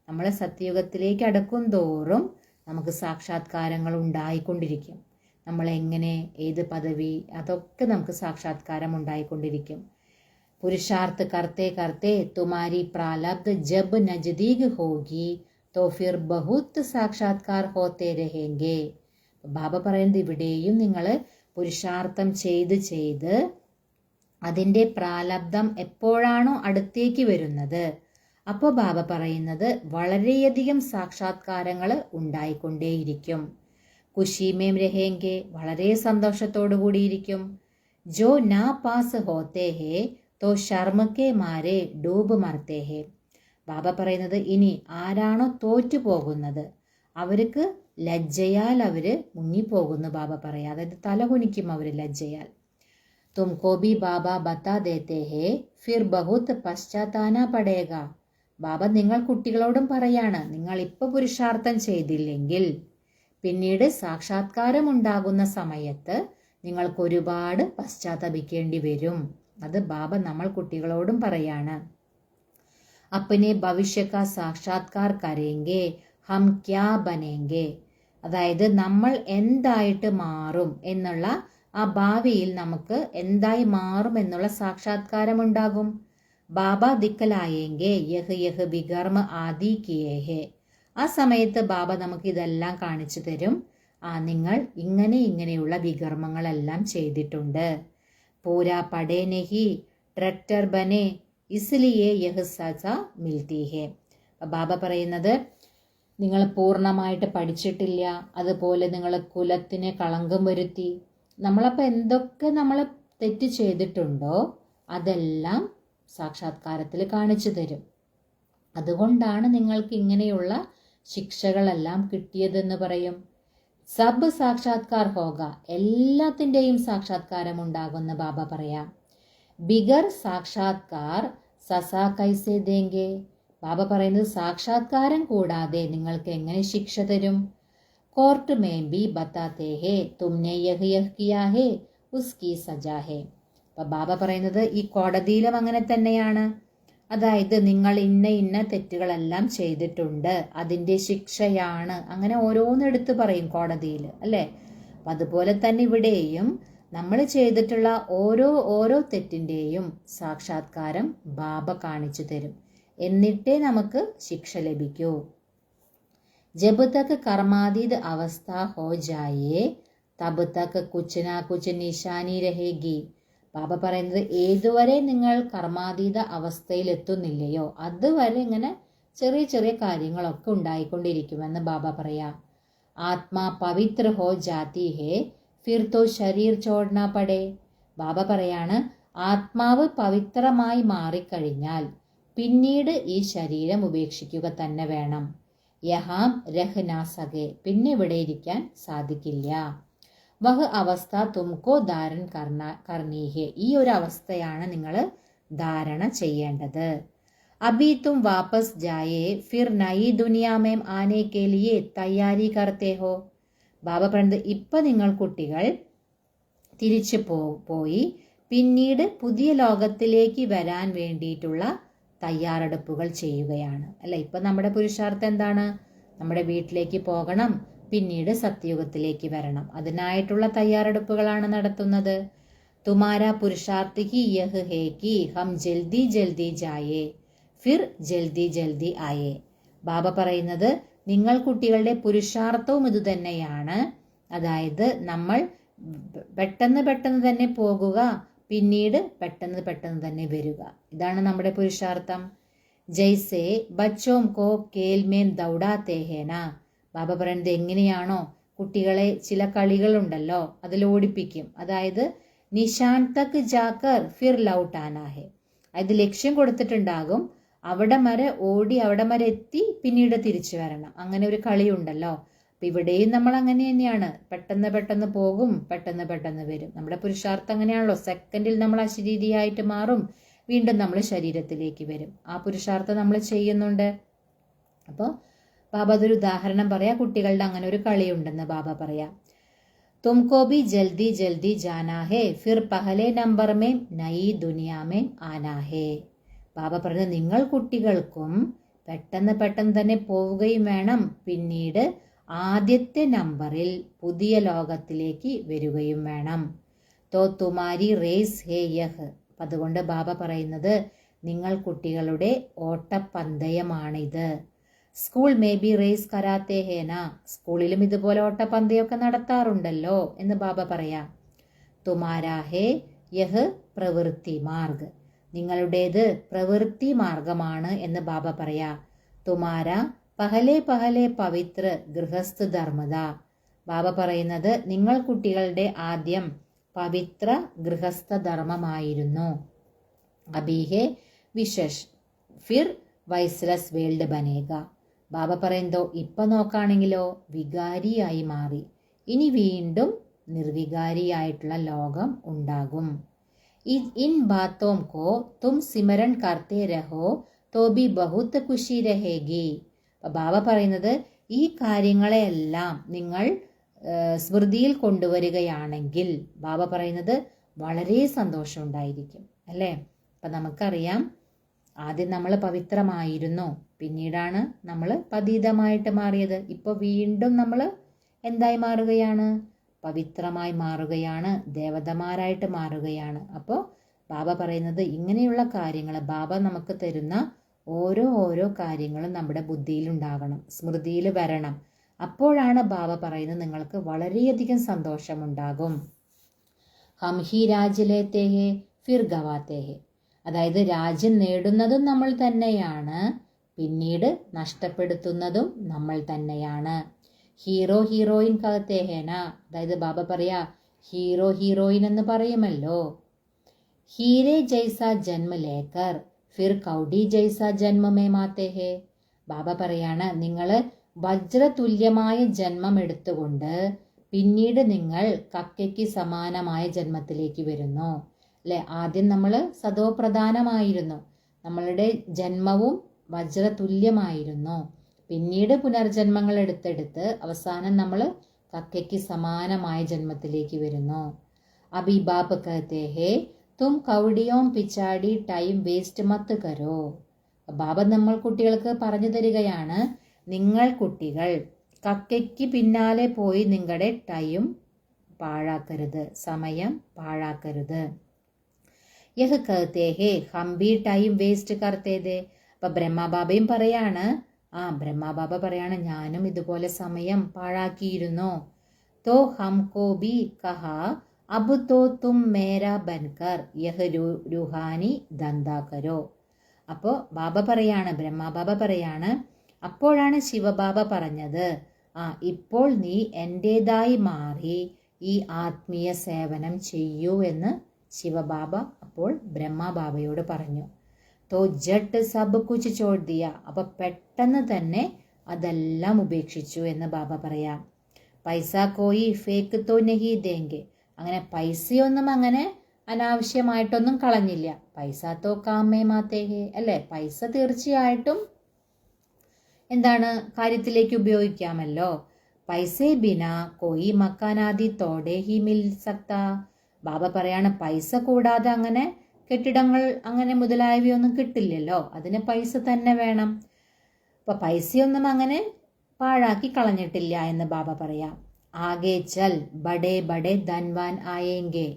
[SPEAKER 2] നമ്മൾ സത്യയുഗത്തിലേക്ക് അടുക്കും തോറും നമുക്ക് സാക്ഷാത്കാരങ്ങൾ ഉണ്ടായിക്കൊണ്ടിരിക്കും. നമ്മൾ എങ്ങനെ, ഏത് പദവി, അതൊക്കെ നമുക്ക് സാക്ഷാത്കാരം ഉണ്ടായിക്കൊണ്ടിരിക്കും. പുരുഷാർത്ഥ കർത്തെ കർത്തെ തുമാരി പ്രാലബ്ധ ജബ് നജ്ദീക് ഹോഗി തോ ഫിർ ബഹുത് സാക്ഷാത്കാർ ഹോത്തെ രഹേംഗെ. ബാബ പറയുന്നത് ഇവിടെയും നിങ്ങൾ പുരുഷാർത്ഥം ചെയ്ത് അതിൻ്റെ പ്രാലബ്ധം എപ്പോഴാണോ അടുത്തേക്ക് വരുന്നത് അപ്പോൾ ബാബ പറയുന്നത് വളരെയധികം സാക്ഷാത്കാരങ്ങൾ ഉണ്ടായിക്കൊണ്ടേയിരിക്കും. ഖുഷിമേം രഹേംഗെ, വളരെ സന്തോഷത്തോടു കൂടിയിരിക്കും. ജോ നാ പാസ് ഹോത്തേ ഹേ തോ ശർമ്മ കെ മാരെ ഡൂബ് മർത്തേ ഹേ. ബാബ പറയുന്നത് ഇനി ആരാണോ തോറ്റു പോകുന്നത് അവർക്ക് ലജ്ജയാൽ അവര് മുങ്ങിപ്പോകുന്നു ബാബ പറയാം. അതായത് തല കുനിക്കും അവര് ലജ്ജയാൽ. തുംകോ ബി ബാബ ബത്താ ദേത്തേ ഹേ ഫിർ ബഹുത് പശ്ചാത്താന പടേഗ. ബാബ നിങ്ങൾ കുട്ടികളോടും പറയാണ് നിങ്ങൾ ഇപ്പൊ പുരുഷാർത്ഥം ചെയ്തില്ലെങ്കിൽ പിന്നീട് സാക്ഷാത്കാരം ഉണ്ടാകുന്ന സമയത്ത് നിങ്ങൾക്ക് ഒരുപാട് പശ്ചാത്തപിക്കേണ്ടി വരും. അത് ബാബ നമ്മൾ കുട്ടികളോടും പറയാണ്. അപ്പനെ ഭവിഷ്യക്ക സാക്ഷാത്കാർ കരേങ്കെ ഹം ക്യാ ബനേങ്കെ. അതായത് നമ്മൾ എന്തായിട്ട് മാറും എന്നുള്ള ആ ഭാവിയിൽ നമുക്ക് എന്തായി മാറും എന്നുള്ള സാക്ഷാത്കാരം ഉണ്ടാകും. ബാബ ദിക്കലായെങ്കെ യഹ് യഹ് വികർമ്മ ആദി കിയേ. ആ സമയത്ത് ബാബ നമുക്ക് ഇതെല്ലാം കാണിച്ചു തരും. നിങ്ങൾ ഇങ്ങനെയുള്ള വികർമ്മങ്ങളെല്ലാം ചെയ്തിട്ടുണ്ട്. പൂരാ പടേ നഹി ട്രക്ടർ ബനെ ഇസ്ലിയെ യഹ് സസ മിൽത്തി ഹേ. ബാബ പറയുന്നത് നിങ്ങൾ പൂർണ്ണമായിട്ട് പഠിച്ചിട്ടില്ല, അതുപോലെ നിങ്ങൾ കുലത്തിന് കളങ്കം വരുത്തി. നമ്മളപ്പോൾ എന്തൊക്കെ നമ്മൾ തെറ്റ് ചെയ്തിട്ടുണ്ടോ അതെല്ലാം സാക്ഷാത്കാരത്തിൽ കാണിച്ചു തരും. അതുകൊണ്ടാണ് നിങ്ങൾക്ക് ഇങ്ങനെയുള്ള ശിക്ഷകളെല്ലാം കിട്ടിയതെന്ന് പറയും. സബ് സാക്ഷാത്കാർ ഹോഗ, എല്ലാത്തിൻ്റെയും സാക്ഷാത്കാരം ഉണ്ടാകുന്ന ബാബ പറയാം. ബിഗർ സാക്ഷാത്കാർ സസാ കൈസെ ദേങ്കെ, ബാബ പറയുന്നത് സാക്ഷാത്കാരം കൂടാതെ നിങ്ങൾക്ക് എങ്ങനെ ശിക്ഷ തരും. കോർട്ട് മേം ബി ബത്താത്തെ ഹേ തുമ്നെ യഹ് യഹ് കിയാ ഹേ ഉസ്കി സജാ ഹേ. അപ്പൊ ബാബ പറയുന്നത് ഈ കോടതിയിലും അങ്ങനെ തന്നെയാണ്. അതായത് നിങ്ങൾ ഇന്ന ഇന്ന തെറ്റുകളെല്ലാം ചെയ്തിട്ടുണ്ട്, അതിൻ്റെ ശിക്ഷയാണ്, അങ്ങനെ ഓരോന്നെടുത്ത് പറയും കോടതിയിൽ, അല്ലേ? അപ്പം അതുപോലെ തന്നെ ഇവിടെയും നമ്മൾ ചെയ്തിട്ടുള്ള ഓരോ തെറ്റിൻ്റെയും സാക്ഷാത്കാരം ബാബ കാണിച്ചു തരും, എന്നിട്ടേ നമുക്ക് ശിക്ഷ ലഭിക്കൂ. ജബ് തക് കർമാതീത് അവസ്ഥ ഹോ ജായേ തബ് തക് കുച്ച് നാ കുച്ച് നിശാനി രഹേഗി. ബാബ പറയുന്നത് ഏതുവരെ നിങ്ങൾ കർമാതീത അവസ്ഥയിൽ എത്തുന്നില്ലയോ അതുവരെ ഇങ്ങനെ ചെറിയ ചെറിയ കാര്യങ്ങളൊക്കെ ഉണ്ടായിക്കൊണ്ടിരിക്കുമെന്ന് ബാബ പറയാം. ആത്മാ പവിത്ര ഹോ ജാതി ഹേ ഫിർ തോ ശരീർ ചോടന പടേ. ബാബ പറയാണ് ആത്മാവ് പവിത്രമായി മാറിക്കഴിഞ്ഞാൽ പിന്നീട് ഈ ശരീരം ഉപേക്ഷിക്കുക തന്നെ വേണം. യഹാം രഹ് നാ സകെ, പിന്നെ ഇവിടെ ഇരിക്കാൻ സാധിക്കില്ല. വഹ് അവസ്ഥ തുംകോ ധാരൺ കർണീ ഹെ, ഈ ഒരു അവസ്ഥയാണ് നിങ്ങൾ ധാരണ ചെയ്യേണ്ടത്. അബി തും വാപ്പസ് ജായേ ഫിർ നയി ദുനിയാമേം ആനെ കെ ലിയേ തയ്യാരി കർത്തേ ഹോ. ബാബ പറയുന്നത് ഇപ്പൊ നിങ്ങൾ കുട്ടികൾ തിരിച്ചു പോയി പിന്നീട് പുതിയ ലോകത്തിലേക്ക് വരാൻ വേണ്ടിയിട്ടുള്ള തയ്യാറെടുപ്പുകൾ ചെയ്യുകയാണ്, അല്ല? ഇപ്പൊ നമ്മുടെ പുരുഷാർത്ഥം എന്താണ്? നമ്മുടെ വീട്ടിലേക്ക് പോകണം, പിന്നീട് സത്യയുഗത്തിലേക്ക് വരണം, അതിനായിട്ടുള്ള തയ്യാറെടുപ്പുകളാണ് നടത്തുന്നത്. തുമാരാ പുരുഷാർത്ഥി ഹി യഹ് ഹേ കി ഹം ജൽദി ജൽദി ജായേ ഫിർ ജൽദി ജൽദി ആയേ. ബാബ പറയുന്നത് നിങ്ങൾ കുട്ടികളുടെ പുരുഷാർത്ഥവും ഇതുതന്നെയാണ്, അതായത് നമ്മൾ പെട്ടെന്ന് പെട്ടെന്ന് തന്നെ പോകുക, പിന്നീട് പെട്ടെന്ന് പെട്ടെന്ന് തന്നെ വരിക, ഇതാണ് നമ്മുടെ പുരുഷാർത്ഥം. ജയ്സേ ബച്ചോം കോ കേൽമേം ദൗഡാത്തേ ഹേന. ബാബ പറയുന്നത് എങ്ങനെയാണോ കുട്ടികളെ ചില കളികളുണ്ടല്ലോ അതിൽ ഓടിപ്പിക്കും, അതായത് നിശാൻ തക് ജാക്കർ ഫിർ ലൗട്ടാനാ ഹെ, അത് ലക്ഷ്യം കൊടുത്തിട്ടുണ്ടാകും, അവിടെ വരെ ഓടി അവിടെ വരെ എത്തി പിന്നീട് തിരിച്ചു വരണം, അങ്ങനെ ഒരു കളിയുണ്ടല്ലോ. അപ്പൊ ഇവിടെയും നമ്മൾ അങ്ങനെ തന്നെയാണ്, പെട്ടെന്ന് പെട്ടെന്ന് പോകും, പെട്ടെന്ന് പെട്ടെന്ന് വരും. നമ്മുടെ പുരുഷാർത്ഥം അങ്ങനെയാണല്ലോ, സെക്കൻഡിൽ നമ്മൾ അശരീരിയായിട്ട് മാറും, വീണ്ടും നമ്മൾ ശരീരത്തിലേക്ക് വരും. ആ പുരുഷാർത്ഥം നമ്മൾ ചെയ്യുന്നുണ്ട്. അപ്പോൾ ബാബ അതൊരു ഉദാഹരണം പറയാ, കുട്ടികളുടെ അങ്ങനെ ഒരു കളിയുണ്ടെന്ന് ബാബ പറയാ. തുംകോ ബി ജൽദി ജൽദി ജാനാ ഹേ ഫിർ പഹലെ നമ്പർ മേം നയി ദുനിയാ മേം ആനാ ഹേ. ബാബ പറഞ്ഞത് നിങ്ങൾ കുട്ടികൾക്കും പെട്ടെന്ന് പെട്ടെന്ന് തന്നെ പോവുകയും വേണം, പിന്നീട് ആദ്യത്തെ നമ്പറിൽ പുതിയ ലോകത്തിലേക്ക് വരികയും വേണം. തോ തുമാരി റേസ് ഹേ യഹ്. അതുകൊണ്ട് ബാബ പറയുന്നത് നിങ്ങൾ കുട്ടികളുടെ ഓട്ടപ്പന്തയമാണിത്. സ്കൂൾ മേ ബി റേസ് കരാത്തേ ഹേന, സ്കൂളിലും ഇതുപോലെ ഓട്ടപ്പന്തയമൊക്കെ നടത്താറുണ്ടല്ലോ എന്ന് ബാബ പറയാം. തുമാരാ ഹേ യഹ് പ്രവൃത്തി മാർഗ്, നിങ്ങളുടേത് പ്രവൃത്തി മാർഗമാണ് എന്ന് ബാബ പറയാ. തുമാര പഹലെ പഹലെ പവിത്ര ഗൃഹസ്ഥ ധർമ്മത. ബാബ പറയുന്നത് നിങ്ങൾ കുട്ടികളുടെ ആദ്യം പവിത്ര ഗൃഹസ്ഥ ധർമ്മമായിരുന്നു. അബീഹെ വിശേഷ് ഫിർ വൈസ്ലസ് വേൾഡ് ബനേഗ. ബാബ പറയുന്നതോ ഇപ്പൊ നോക്കാണെങ്കിലോ വികാരിയായി മാറി, ഇനി വീണ്ടും നിർവികാരിയായിട്ടുള്ള ലോകം ഉണ്ടാകും. ഇൻ ബാത്തോം കോ തും സിമരൻ കർത്തേ രഹോ തോ ബി ബഹുത് ഖുഷി രഹേഗി. ബാബ പറയുന്നത് ഈ കാര്യങ്ങളെല്ലാം നിങ്ങൾ സ്മൃതിയിൽ കൊണ്ടുവരികയാണെങ്കിൽ ബാബ പറയുന്നത് വളരെ സന്തോഷം ഉണ്ടായിരിക്കും, അല്ലേ? അപ്പം നമുക്കറിയാം ആദ്യം നമ്മൾ പവിത്രമായിരുന്നു, പിന്നീടാണ് നമ്മൾ പതീതമായിട്ട് മാറിയത്. ഇപ്പോൾ വീണ്ടും നമ്മൾ എന്തായി മാറുകയാണ്? പവിത്രമായി മാറുകയാണ്, ദേവതമാരായിട്ട് മാറുകയാണ്. അപ്പോൾ ബാബ പറയുന്നത് ഇങ്ങനെയുള്ള കാര്യങ്ങൾ ബാബ നമുക്ക് തരുന്ന ഓരോ കാര്യങ്ങളും നമ്മുടെ ബുദ്ധിയിൽ ഉണ്ടാകണം, സ്മൃതിയിൽ വരണം. അപ്പോഴാണ് ബാബ പറയുന്നത് നിങ്ങൾക്ക് വളരെയധികം സന്തോഷമുണ്ടാകും. ഹം ഹി രാജ്യലേത്തേ ഹേ ഫിർ ഗവാത്തേ ഹേ. അതായത് രാജ്യം നേടുന്നതും നമ്മൾ തന്നെയാണ്, പിന്നീട് നഷ്ടപ്പെടുത്തുന്നതും നമ്മൾ തന്നെയാണ്. ഹീറോ ഹീറോയിൻ കഹത്തേ ഹേന. അതായത് ബാബ പറയാ ഹീറോ ഹീറോയിൻ എന്ന് പറയുമല്ലോ. ഹീരെ ജൈസ ജന്മ ലേക്കർ ഫിർ കൗഡി ജൈസ ജന്മമേ മാത്തേ ഹേ. ബാബ പറയാണ് നിങ്ങൾ വജ്രതുല്യമായ ജന്മം എടുത്തുകൊണ്ട് പിന്നീട് നിങ്ങൾ കക്കയ്ക്ക് സമാനമായ ജന്മത്തിലേക്ക് വരുന്നു. അല്ലെ, ആദ്യം നമ്മൾ സതോപ്രധാനമായിരുന്നു, നമ്മളുടെ ജന്മവും വജ്രതുല്യമായിരുന്നു. പിന്നീട് പുനർജന്മങ്ങൾ എടുത്തെടുത്ത് അവസാനം നമ്മൾ കക്കയ്ക്ക് സമാനമായ ജന്മത്തിലേക്ക് വരുന്നു. അബി ബാപ്പ് കഹത്തെ ഹേ തും കൗടിയോം പിച്ചാടി ടൈം വേസ്റ്റ് മത്ത് കരോ. ബാബ നമ്മൾ കുട്ടികൾക്ക് പറഞ്ഞു തരികയാണ്, നിങ്ങൾ കുട്ടികൾ കക്കയ്ക്ക് പിന്നാലെ പോയി നിങ്ങളുടെ ടൈം പാഴാക്കരുത്, സമയം പാഴാക്കരുത്. യഹ് കഹത്തെ ഹേ ഹം ബി ടൈം വേസ്റ്റ് കർത്തേതേ. അപ്പൊ ബ്രഹ്മബാബയും പറയാണ്, ബ്രഹ്മബാബ പറയാണ്, ഞാനും ഇതുപോലെ സമയം പാഴാക്കിയിരുന്നു. തോ ഹംകോ ബി കഹാ അബ് തോ തും മേരാ ബൻകർ യഹ് രുഹാനി ധന്ധാ കരോ. അപ്പോൾ ബാബ പറയാണ്, ബ്രഹ്മബാബ പറയാണ്, അപ്പോഴാണ് ശിവബാബ പറഞ്ഞത്, ഇപ്പോൾ നീ എൻ്റേതായി മാറി ഈ ആത്മീയ സേവനം ചെയ്യൂ എന്ന് ശിവബാബ അപ്പോൾ ബ്രഹ്മബാബയോട് പറഞ്ഞു. തോ ജട്ട് സബ് കുച്ച് ചോട് ദിയ. അപ്പൊ പെട്ടെന്ന് തന്നെ അതെല്ലാം ഉപേക്ഷിച്ചു എന്ന് ബാബ പറയാം. പൈസ കോയി ഫേക്ക് തോ നഹി ദേങ്കെ. അങ്ങനെ പൈസയൊന്നും അങ്ങനെ അനാവശ്യമായിട്ടൊന്നും കളഞ്ഞില്ല. പൈസ തോ കാമേ മാത്തേഹേ, അല്ലെ, പൈസ തീർച്ചയായിട്ടും എന്താണ്, കാര്യത്തിലേക്ക് ഉപയോഗിക്കാമല്ലോ. പൈസേ ബിന കോയി മക്കാനാദി തോടെ ഹി മിൽ സക്ത. ബാബ പറയാണ്, പൈസ കൂടാതെ അങ്ങനെ കെട്ടിടങ്ങൾ അങ്ങനെ മുതലായവയൊന്നും കിട്ടില്ലല്ലോ, അതിന് പൈസ തന്നെ വേണം. അപ്പൊ പൈസയൊന്നും അങ്ങനെ പാഴാക്കി കളഞ്ഞിട്ടില്ല എന്ന് ബാബ പറയാം. ആകെ ചൽ ബഡേ ബഡേ ധൻവാൻ ആയേങ്കെ.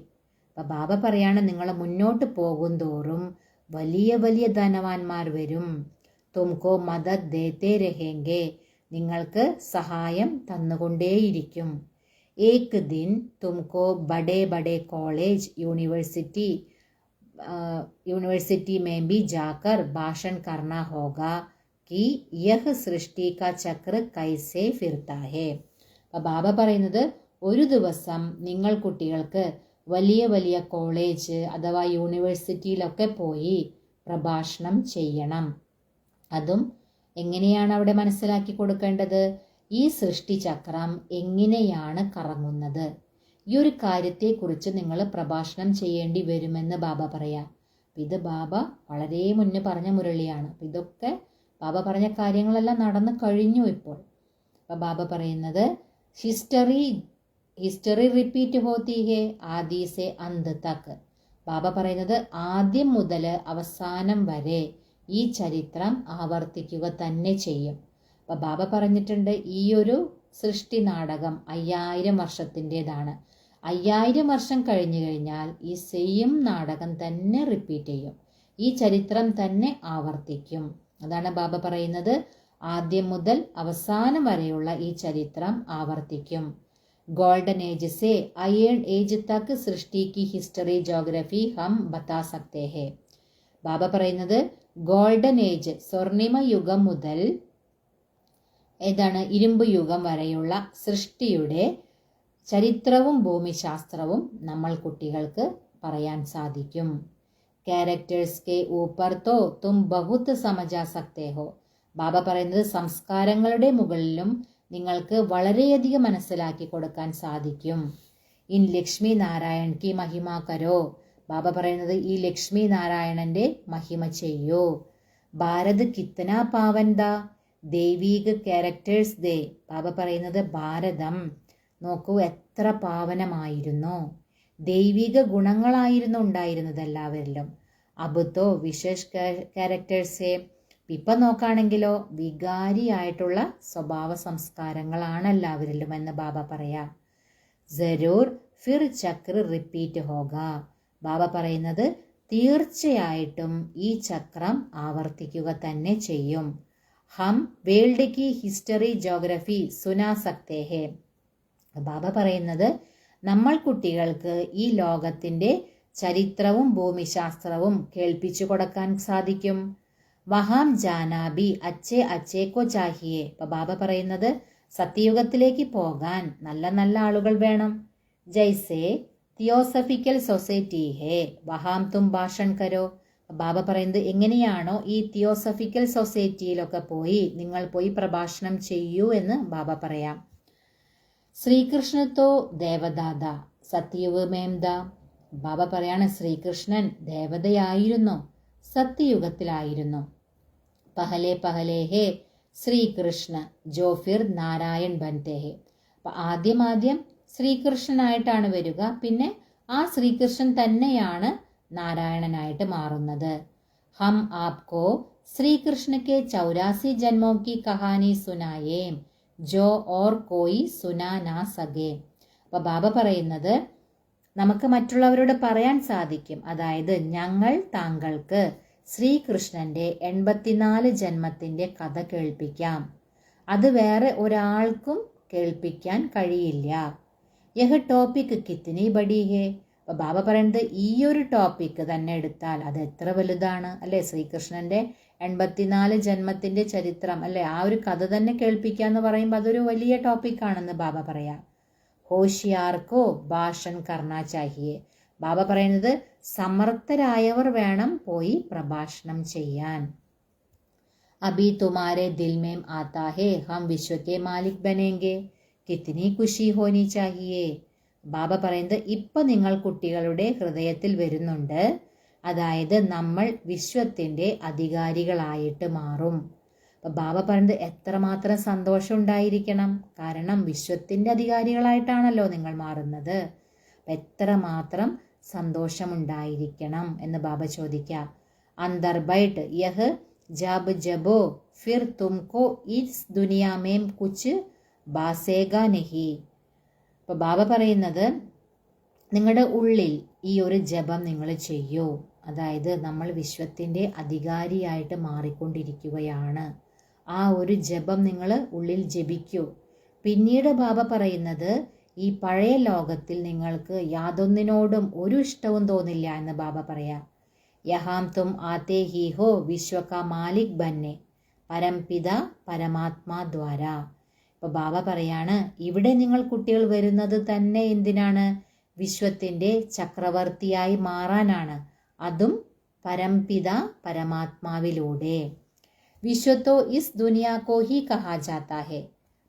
[SPEAKER 2] അപ്പൊ ബാബ പറയാണ്, നിങ്ങൾ മുന്നോട്ട് പോകും തോറും വലിയ വലിയ ധനവാന്മാർ വരും. തുംകോ മദദ് ദേത്തേ രഹേങ്കെ. നിങ്ങൾക്ക് സഹായം തന്നുകൊണ്ടേയിരിക്കും. ഏക് ദിൻ തുംകോ ബഡേ ബഡേ കോളേജ് यूनिवर्सिटी में भी जाकर भाषण करना होगा कि यह सृष्टि का चक्र कैसे फिरता है. അപ്പോൾ ബാബ പറയുന്നത്, ഒരു ദിവസം നിങ്ങൾ കുട്ടികൾക്ക് വലിയ വലിയ കോളേജ് അഥവാ യൂണിവേഴ്സിറ്റിയിലൊക്കെ പോയി പ്രഭാഷണം ചെയ്യണം. അതും എങ്ങനെയാണ് അവിടെ മനസ്സിലാക്കി കൊടുക്കേണ്ടത്, ഈ സൃഷ്ടിചക്രം എങ്ങനെയാണ് കറങ്ങുന്നത്, ഈ ഒരു കാര്യത്തെക്കുറിച്ച് നിങ്ങൾ പ്രഭാഷണം ചെയ്യേണ്ടി വരുമെന്ന് ബാബ പറയാം. ഇത് ബാബ വളരെ മുന്നേ പറഞ്ഞ മുരളിയാണ്. ഇതൊക്കെ ബാബ പറഞ്ഞ കാര്യങ്ങളെല്ലാം നടന്നു കഴിഞ്ഞു ഇപ്പോൾ. അപ്പം ബാബ പറയുന്നത്, ഹിസ്റ്ററി റിപ്പീറ്റ് ഹോത്തി ഹേ ആദി സെ അന്ത് തക്ക്. ബാബ പറയുന്നത്, ആദ്യം മുതൽ അവസാനം വരെ ഈ ചരിത്രം ആവർത്തിക്കുക തന്നെ ചെയ്യും. അപ്പം ബാബ പറഞ്ഞിട്ടുണ്ട്, ഈ ഒരു സൃഷ്ടി നാടകം 5000 വർഷത്തിൻ്റെതാണ്. 5000 വർഷം കഴിഞ്ഞു കഴിഞ്ഞാൽ ഈ സെയിം നാടകം തന്നെ റിപ്പീറ്റ് ചെയ്യും, ഈ ചരിത്രം തന്നെ ആവർത്തിക്കും. അതാണ് ബാബ പറയുന്നത്, ആദ്യം മുതൽ അവസാനം വരെയുള്ള ഈ ചരിത്രം ആവർത്തിക്കും. ഗോൾഡൻ ഏജ് സെ അയേൺ ഏജ് തക്ക് സൃഷ്ടി കി ഹിസ്റ്ററി ജോഗ്രഫി ഹം ബത്താ സക്തേ ഹേ. ബാബ പറയുന്നത്, ഗോൾഡൻ ഏജ് സ്വർണിമ യുഗം മുതൽ ഏതാണ് ഇരുമ്പ് യുഗം വരെയുള്ള സൃഷ്ടിയുടെ ചരിത്രവും ഭൂമിശാസ്ത്രവും നമ്മൾ കുട്ടികൾക്ക് പറയാൻ സാധിക്കും. ക്യാരക്ടേഴ്സ് കെ ഊപ്പർ തോ തും ബഹുത് സമജാ സക്തേ ഹോ. ബാബ പറയുന്നത്, സംസ്കാരങ്ങളുടെ മുകളിലും നിങ്ങൾക്ക് വളരെയധികം മനസ്സിലാക്കി കൊടുക്കാൻ സാധിക്കും. ഇൻ ലക്ഷ്മി നാരായൺ കി മഹിമ കരോ. ബാബ പറയുന്നത്, ഈ ലക്ഷ്മി നാരായണന്റെ മഹിമ ചെയ്യൂ. ഭാരത് കിത്തന പാവൻദ ദൈവീക ക്യാരക്ടേഴ്സ് ദേ. ബാബ പറയുന്നത്, ഭാരതം നോക്കൂ എത്ര പാവനമായിരുന്നു, ദൈവിക ഗുണങ്ങളായിരുന്നു ഉണ്ടായിരുന്നത് എല്ലാവരിലും. അബുത്തോ വിശേഷ ക്യാരക്ടേഴ്സേ. ഇപ്പം നോക്കുകയാണെങ്കിലോ വികാരിയായിട്ടുള്ള സ്വഭാവ സംസ്കാരങ്ങളാണ് എല്ലാവരിലും എന്ന് ബാബ പറയാം. ജരൂർ ഫിർ ചക്ര റിപ്പീറ്റ് ഹോഗ. ബാബ പറയുന്നത്, തീർച്ചയായിട്ടും ഈ ചക്രം ആവർത്തിക്കുക തന്നെ ചെയ്യും. ഹം വേൾഡ് കി ഹിസ്റ്ററി ജോഗ്രഫി സുനാ സക്തേ ഹേ. ബാബ പറയുന്നത്, നമ്മൾ കുട്ടികൾക്ക് ഈ ലോകത്തിന്റെ ചരിത്രവും ഭൂമിശാസ്ത്രവും കേൾപ്പിച്ചു കൊടുക്കാൻ സാധിക്കും. വഹാം ജാനാബി അച്ചേ അച്ചേക്കോ ചാഹിയേ. ഇപ്പൊ ബാബ പറയുന്നത്, സത്യയുഗത്തിലേക്ക് പോകാൻ നല്ല നല്ല ആളുകൾ വേണം. ജൈസേ തിയോസഫിക്കൽ സൊസൈറ്റി ഹേ വഹാം തും ഭാഷൺ കരോ. ബാബ പറയുന്നത് എങ്ങനെയാണോ ഈ തിയോസഫിക്കൽ സൊസൈറ്റിയിലൊക്കെ നിങ്ങൾ പോയി പ്രഭാഷണം ചെയ്യൂ എന്ന് ബാബ പറയാം. ശ്രീകൃഷ്ണത്തോ ദേവദാദ സത്യയുഗമേംദ. ബാബ പറയാണ് ശ്രീകൃഷ്ണൻ ദേവതയായിരുന്നു, സത്യയുഗത്തിലായിരുന്നു. പഹലെ പഹലെ ഹേ ശ്രീകൃഷ്ണ ജോ ഫിർ നാരായൺ ബൻതേ ഹേ. അപ്പൊ ആദ്യം ശ്രീകൃഷ്ണനായിട്ടാണ് വരിക, പിന്നെ ആ ശ്രീകൃഷ്ണൻ തന്നെയാണ് നാരായണനായിട്ട് മാറുന്നത്. ഹം ആപ്കോ ശ്രീകൃഷ്ണ കെ 84 ജന്മോं की കഹാനി സുനായേ ജോ ഓർ കോയി സുനാ നാ സകേ. അപ്പൊ ബാബ പറയുന്നത് നമുക്ക് മറ്റുള്ളവരോട് പറയാൻ സാധിക്കും, അതായത് ഞങ്ങൾ താങ്കൾക്ക് ശ്രീകൃഷ്ണന്റെ 84 ജന്മത്തിന്റെ കഥ കേൾപ്പിക്കാം, അത് വേറെ ഒരാൾക്കും കേൾപ്പിക്കാൻ കഴിയില്ല. യഹ് ടോപ്പിക് കിത്നി ബഡി ഹേ. അപ്പൊ ബാബ പറയുന്നത് ഈ ഒരു ടോപ്പിക് തന്നെ എടുത്താൽ അത് എത്ര വലുതാണ് അല്ലെ. ശ്രീകൃഷ്ണന്റെ 84 ജന്മത്തിന്റെ ചരിത്രം അല്ലെ, ആ ഒരു കഥ തന്നെ കേൾപ്പിക്കുക എന്ന് പറയുമ്പോൾ അതൊരു വലിയ ടോപ്പിക്കാണെന്ന് ബാബ പറയാം. ഹോഷിയാർക്കോ ഭാഷൻ കർണ ചാഹിയെ. ബാബ പറയുന്നത് സമർത്ഥരായവർ വേണം പോയി പ്രഭാഷണം ചെയ്യാൻ. അബി തുമാരെ ദിൽ മേം ആതാ ഹേ ഹം വിശ്വ കെ മാലിക് ബനേംഗെ കിത്നി ഖുഷി ഹോനി ചാഹിയെ. ബാബ പറയുന്നത് ഇപ്പൊ നിങ്ങൾ കുട്ടികളുടെ ഹൃദയത്തിൽ വരുന്നുണ്ട്, അതായത് നമ്മൾ വിശ്വത്തിന്റെ അധികാരികളായിട്ട് മാറും. അപ്പൊ ബാബ പറയുന്നത് എത്രമാത്രം സന്തോഷം ഉണ്ടായിരിക്കണം, കാരണം വിശ്വത്തിന്റെ അധികാരികളായിട്ടാണല്ലോ നിങ്ങൾ മാറുന്നത്. എത്രമാത്രം സന്തോഷമുണ്ടായിരിക്കണം എന്ന് ബാബ ചോദിക്കാം. അന്തർ bite യഹ് Jab ജബോ fir തുംകോ is Duniya മേം കുച്ച് ബാസേഗാ നഹി. അപ്പൊ ബാബ പറയുന്നത് നിങ്ങളുടെ ഉള്ളിൽ ഈ ഒരു ജപം നിങ്ങൾ ചെയ്യൂ, അതായത് നമ്മൾ വിശ്വത്തിന്റെ അധികാരിയായിട്ട് മാറിക്കൊണ്ടിരിക്കുകയാണ്. ആ ഒരു ജപം നിങ്ങൾ ഉള്ളിൽ ജപിക്കൂ. പിന്നീട് ബാബ പറയുന്നത് ഈ പഴയ ലോകത്തിൽ നിങ്ങൾക്ക് യാതൊന്നിനോടും ഒരു ഇഷ്ടവും തോന്നില്ല എന്ന് ബാബ പറയാം. യഹാം തും ആതേ ഹി ഹോ വിശ്വ കാ മാലിക് ബന്നെ പരംപിത പരമാത്മാ ദ്വാര. ഇപ്പൊ ബാബ പറയാണ് ഇവിടെ നിങ്ങൾ കുട്ടികൾ വരുന്നത് തന്നെ എന്തിനാണ്, വിശ്വത്തിന്റെ ചക്രവർത്തിയായി മാറാനാണ്, അതും പരംപിത പരമാത്മാവിലൂടെ. വിശ്വത്തോ ഇസ് ദുനിയാ കോ ഹി കഹാ ജാതാ ഹെ.